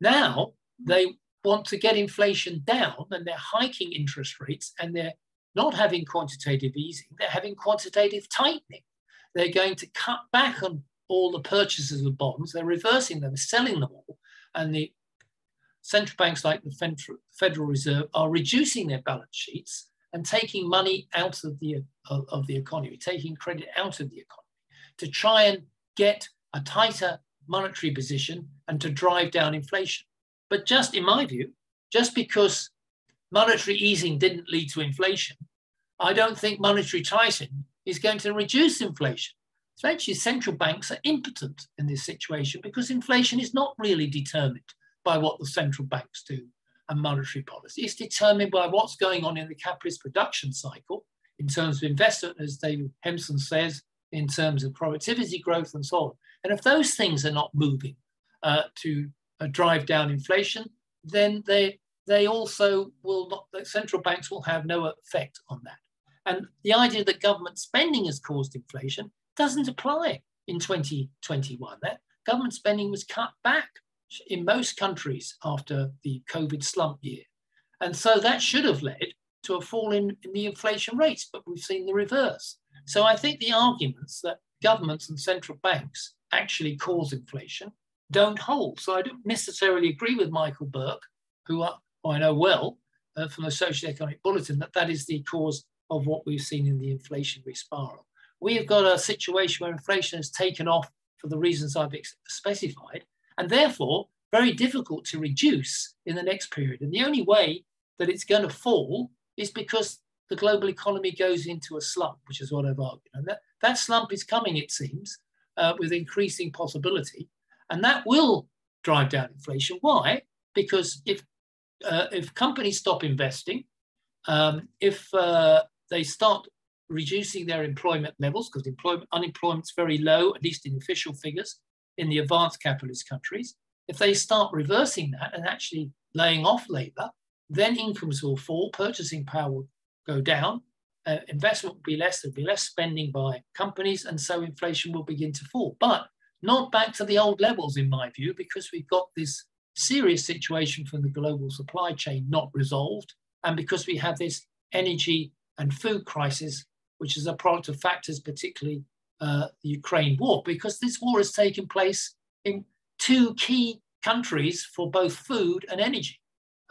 Now they want to get inflation down, and they're hiking interest rates, and they're not having quantitative easing, they're having quantitative tightening. They're going to cut back on all the purchases of bonds. They're reversing them, selling them all. And the central banks like the Federal Reserve are reducing their balance sheets and taking money out of the economy, taking credit out of the economy to try and get a tighter monetary position and to drive down inflation. But just in my view, just because monetary easing didn't lead to inflation, I don't think monetary tightening is going to reduce inflation. So actually central banks are impotent in this situation because inflation is not really determined by what the central banks do and monetary policy. It's determined by what's going on in the capitalist production cycle in terms of investment, as David Hempson says, in terms of productivity growth and so on. And if those things are not moving to drive down inflation, then they also will not, the central banks will have no effect on that. And the idea that government spending has caused inflation doesn't apply in 2021. That government spending was cut back in most countries after the COVID slump year. And so that should have led to a fall in the inflation rates, but we've seen the reverse. So I think the arguments that governments and central banks actually cause inflation don't hold. So I don't necessarily agree with Michael Burke, who I know well from the Socioeconomic Bulletin, that is the cause of what we've seen in the inflationary spiral. We have got a situation where inflation has taken off for the reasons I've specified, and therefore very difficult to reduce in the next period. And the only way that it's going to fall is because the global economy goes into a slump, which is what I've argued. And that slump is coming, it seems, with increasing possibility. And that will drive down inflation. Why? Because if companies stop investing, if they start reducing their employment levels, because unemployment's very low, at least in official figures, in the advanced capitalist countries, if they start reversing that and actually laying off labor, then incomes will fall, purchasing power will go down, investment will be less, there'll be less spending by companies, and so inflation will begin to fall. But not back to the old levels, in my view, because we've got this serious situation from the global supply chain not resolved, and because we have this energy and food crisis, which is a product of factors, particularly the Ukraine war, because this war has taken place in two key countries for both food and energy.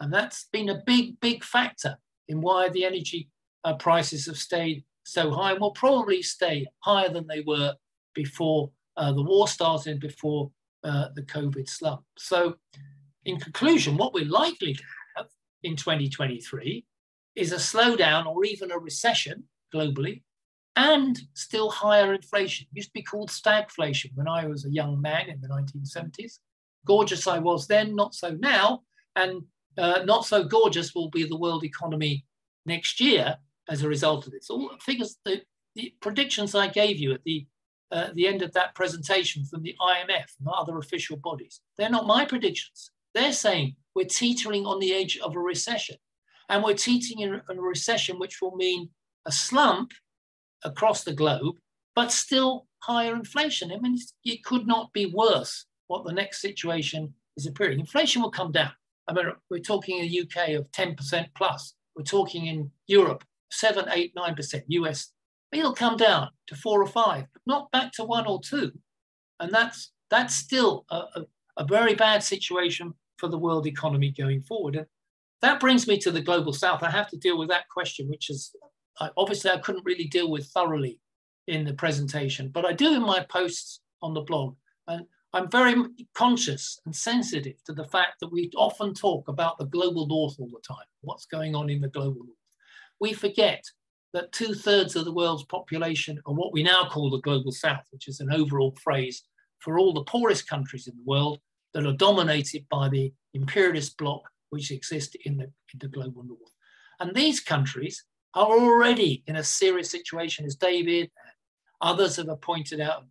And that's been a big, big factor in why the energy prices have stayed so high and will probably stay higher than they were before the war started, before the COVID slump. So in conclusion, what we're likely to have in 2023 is a slowdown or even a recession globally, and still higher inflation. It used to be called stagflation when I was a young man in the 1970s. Gorgeous I was then, not so now, and not so gorgeous will be the world economy next year as a result of this. All the figures, the predictions I gave you at the end of that presentation from the IMF and other official bodies, they're not my predictions. They're saying we're teetering on the edge of a recession, and we're teetering in a recession, which will mean a slump across the globe, but still higher inflation. I mean, it could not be worse what the next situation is appearing. Inflation will come down. I mean, we're talking in the UK of 10% plus. We're talking in Europe, 7, 8, 9%, US. It'll come down to 4 or 5, but not back to 1 or 2. And that's still a very bad situation for the world economy going forward. And that brings me to the global south. I have to deal with that question, which is obviously I couldn't really deal with thoroughly in the presentation, but I do in my posts on the blog. And I'm very conscious and sensitive to the fact that we often talk about the global north all the time, what's going on in the global north. We forget that 2/3 of the world's population are what we now call the global south, which is an overall phrase for all the poorest countries in the world that are dominated by the imperialist bloc which exists in the global north. And these countries are already in a serious situation, as David and others have pointed out,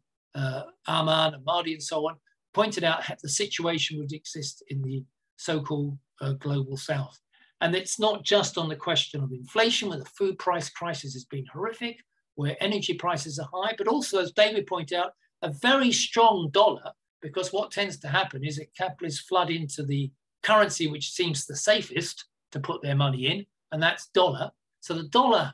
Arman and Mardi and so on, pointed out the situation would exist in the so-called global south. And it's not just on the question of inflation, where the food price crisis has been horrific, where energy prices are high, but also, as David pointed out, a very strong dollar, because what tends to happen is that capitalists flood into the currency which seems the safest to put their money in, and that's dollar. So the dollar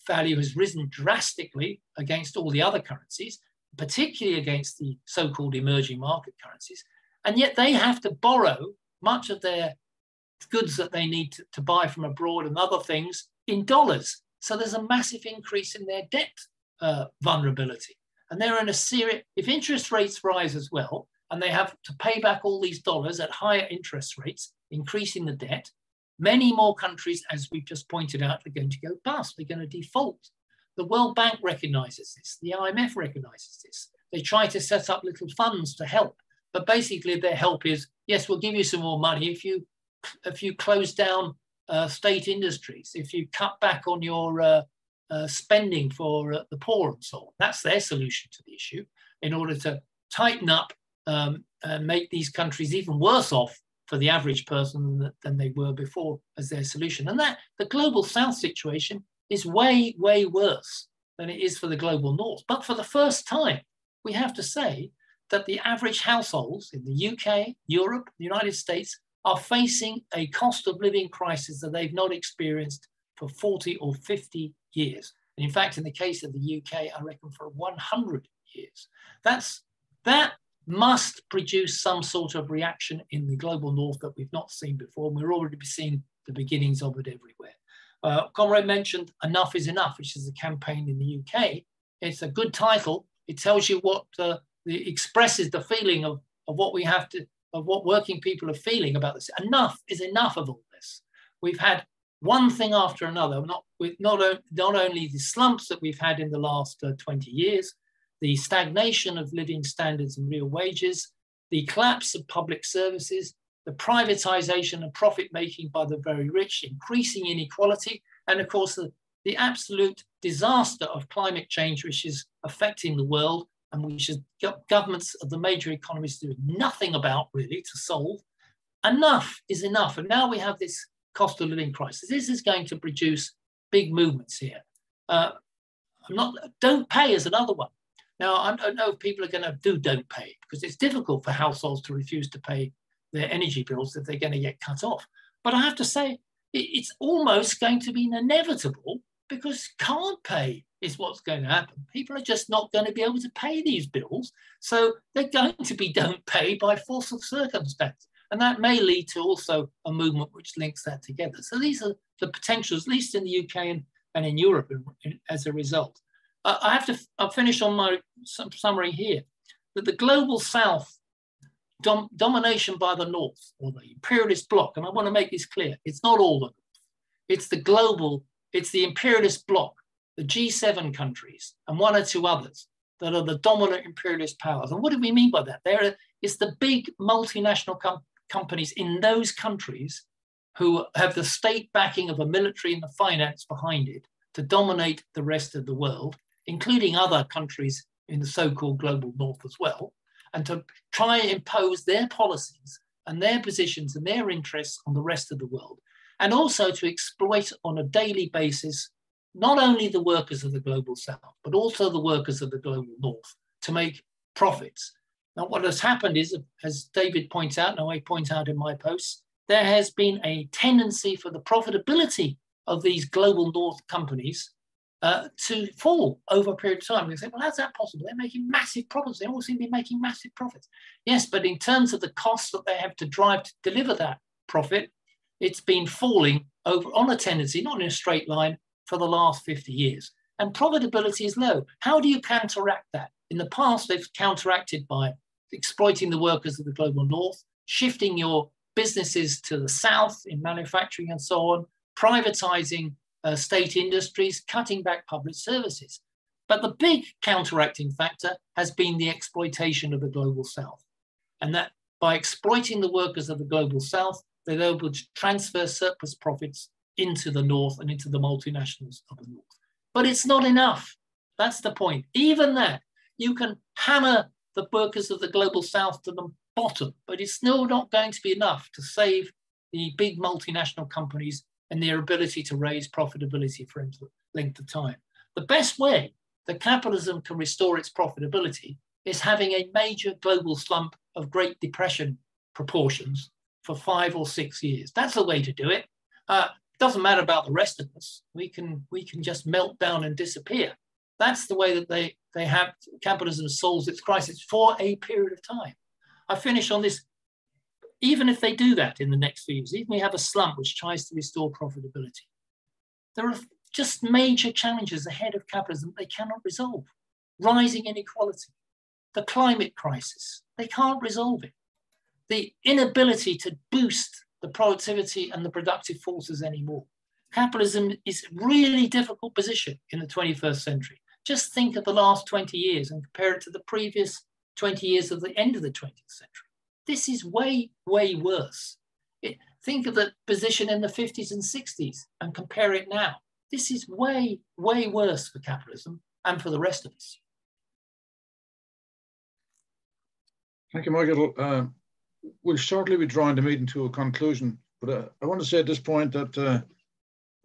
value has risen drastically against all the other currencies, particularly against the so-called emerging market currencies. And yet they have to borrow much of their goods that they need to buy from abroad and other things in dollars. So there's a massive increase in their debt vulnerability. And they're in a serious, if interest rates rise as well, and they have to pay back all these dollars at higher interest rates, increasing the debt, many more countries, as we've just pointed out, are going to go bust. They're going to default. The World Bank recognizes this. The IMF recognizes this. They try to set up little funds to help. But basically their help is, yes, we'll give you some more money if you close down state industries, if you cut back on your spending for the poor and so on. That's their solution to the issue, in order to tighten up and make these countries even worse off for the average person than they were before as their solution. And that the global south situation is way, way worse than it is for the global north. But for the first time, we have to say that the average households in the UK, Europe, the United States are facing a cost of living crisis that they've not experienced for 40 or 50 years. And in fact, in the case of the UK, I reckon for 100 years. That must produce some sort of reaction in the global north that we've not seen before. And we're already seeing the beginnings of it everywhere. Conrad mentioned Enough is Enough, which is a campaign in the UK. It's a good title. It tells you what expresses the feeling of what we have to, of what working people are feeling about this. Enough is enough of all this. We've had one thing after another, not only the slumps that we've had in the last 20 years, the stagnation of living standards and real wages, the collapse of public services, the privatization and profit making by the very rich, increasing inequality, and of course the absolute disaster of climate change, which is affecting the world and which governments of the major economies doing nothing about really to solve. Enough is enough. And now we have this cost of living crisis. This is going to produce big movements here. Don't pay is another one. Now, I don't know if people are going to don't pay, because it's difficult for households to refuse to pay their energy bills if they're going to get cut off. But I have to say, it's almost going to be inevitable, because can't pay is what's going to happen. People are just not going to be able to pay these bills. So they're going to be don't pay by force of circumstance. And that may lead to also a movement which links that together. So these are the potentials, at least in the UK and in Europe as a result. I'll finish on my summary here, that the global South domination by the North, or the imperialist bloc, and I want to make this clear, it's not all the North, it's the global, it's the imperialist bloc, the G7 countries and one or two others that are the dominant imperialist powers. And what do we mean by that? It's the big multinational companies in those countries who have the state backing of a military and the finance behind it to dominate the rest of the world, including other countries in the so-called global North as well, and to try and impose their policies and their positions and their interests on the rest of the world, and also to exploit on a daily basis not only the workers of the global South, but also the workers of the global North to make profits. Now, what has happened is, as David points out, and I point out in my posts, there has been a tendency for the profitability of these global North companies to fall over a period of time. We say, well, how's that possible? They're making massive profits. They all seem to be making massive profits. Yes, but in terms of the costs that they have to drive to deliver that profit, it's been falling over on a tendency, not in a straight line, for the last 50 years. And profitability is low. How do you counteract that? In the past, they've counteracted by exploiting the workers of the global North, shifting your businesses to the South in manufacturing and so on, privatizing state industries, cutting back public services. But the big counteracting factor has been the exploitation of the global South. And that by exploiting the workers of the global South, they're able to transfer surplus profits into the North and into the multinationals of the North. But it's not enough. That's the point. Even that, you can hammer the workers of the global South to the bottom, but it's still not going to be enough to save the big multinational companies and their ability to raise profitability for a length of time. The best way that capitalism can restore its profitability is having a major global slump of Great Depression proportions for 5 or 6 years. That's the way to do it. It doesn't matter about the rest of us. We can just melt down and disappear. That's the way that they have capitalism solves its crisis for a period of time. I finish on this. Even if they do that in the next few years, even if we have a slump which tries to restore profitability, there are just major challenges ahead of capitalism they cannot resolve. Rising inequality, the climate crisis, they can't resolve it. The inability to boost the productivity and the productive forces anymore. Capitalism is a really difficult position in the 21st century. Just think of the last 20 years and compare it to the previous 20 years of the end of the 20th century. This is way, way worse. Think of the position in the 50s and 60s and compare it now. This is way, way worse for capitalism and for the rest of us. Thank you, Michael. We'll shortly be drawing the meeting to a conclusion, but I want to say at this point that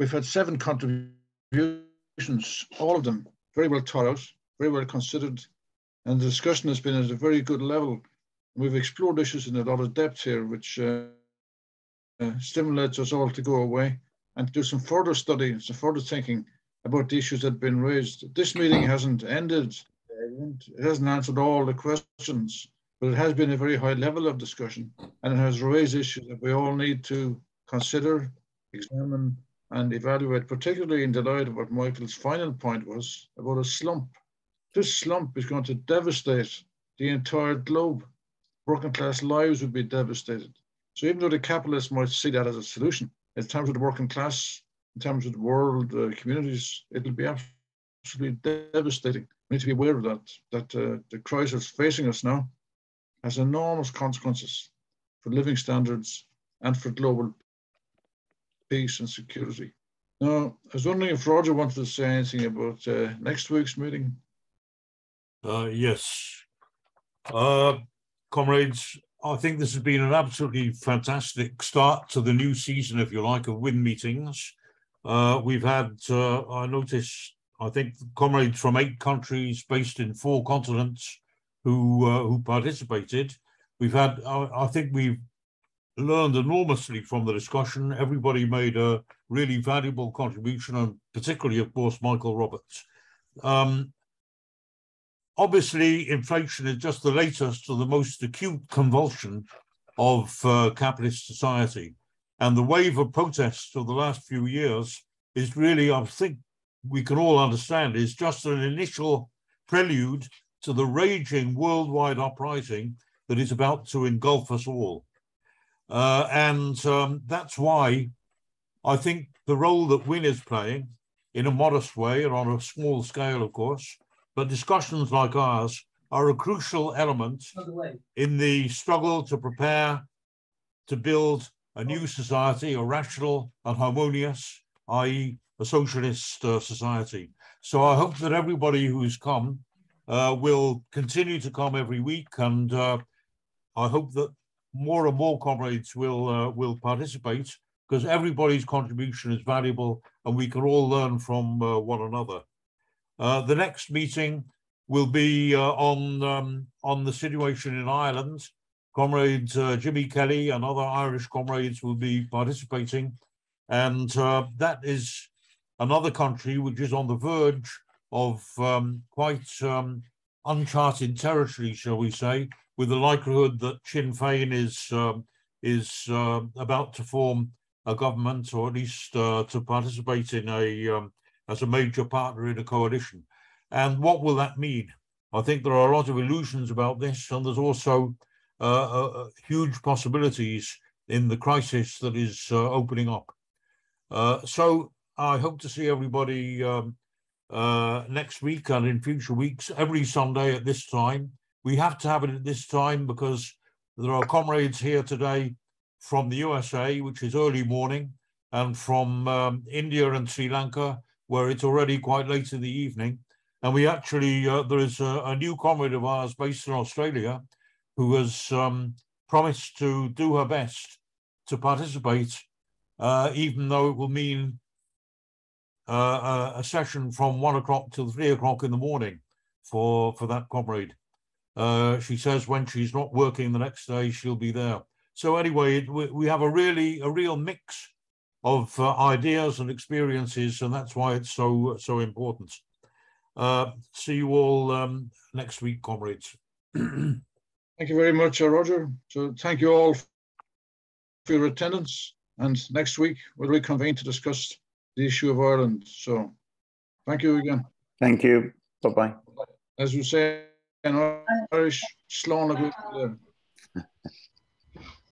we've had 7 contributions, all of them very well thought out, very well considered, and the discussion has been at a very good level. We've explored issues in a lot of depth here, which stimulates us all to go away and to do some further study, some further thinking about the issues that have been raised. This meeting hasn't ended. It hasn't answered all the questions, but it has been a very high level of discussion, and it has raised issues that we all need to consider, examine, and evaluate, particularly in the light of what Michael's final point was about a slump. This slump is going to devastate the entire globe. Working class lives would be devastated. So even though the capitalists might see that as a solution, in terms of the working class, in terms of the world communities, it'll be absolutely devastating. We need to be aware of that the crisis facing us now has enormous consequences for living standards and for global peace and security. Now, I was wondering if Roger wanted to say anything about next week's meeting. Yes. Comrades, I think this has been an absolutely fantastic start to the new season, if you like, of WIN meetings. We've had, I noticed, I think comrades from 8 countries based in 4 continents who participated. We've had, I think we've learned enormously from the discussion. Everybody made a really valuable contribution, and particularly, of course, Michael Roberts. Obviously, inflation is just the latest of the most acute convulsion of capitalist society. And the wave of protests of the last few years is really, I think we can all understand, is just an initial prelude to the raging worldwide uprising that is about to engulf us all. That's why I think the role that WIN is playing, in a modest way and on a small scale, of course, but discussions like ours are a crucial element in the struggle to prepare to build a new society, a rational and harmonious, i.e. a socialist society. So I hope that everybody who's come will continue to come every week, and I hope that more and more comrades will participate, because everybody's contribution is valuable and we can all learn from one another. The next meeting will be on the situation in Ireland. Comrades Jimmy Kelly and other Irish comrades will be participating, and that is another country which is on the verge of quite uncharted territory, shall we say, with the likelihood that Sinn Féin is about to form a government, or at least to participate in as a major partner in a coalition. And what will that mean? I think there are a lot of illusions about this, and there's also huge possibilities in the crisis that is opening up. So I hope to see everybody next week and in future weeks, every Sunday at this time. We have to have it at this time because there are comrades here today from the USA, which is early morning, and from India and Sri Lanka, where it's already quite late in the evening. And we actually, there is a new comrade of ours based in Australia who has promised to do her best to participate, even though it will mean a session from 1 o'clock till 3 o'clock in the morning for that comrade. She says when she's not working the next day, she'll be there. So anyway, we have a real mix of ideas and experiences, and that's why it's so important. See you all next week, comrades. Thank you very much, Roger. So thank you all for your attendance. And next week, we'll reconvene to discuss the issue of Ireland. So thank you again. Thank you. Bye-bye. As we say in Irish, slán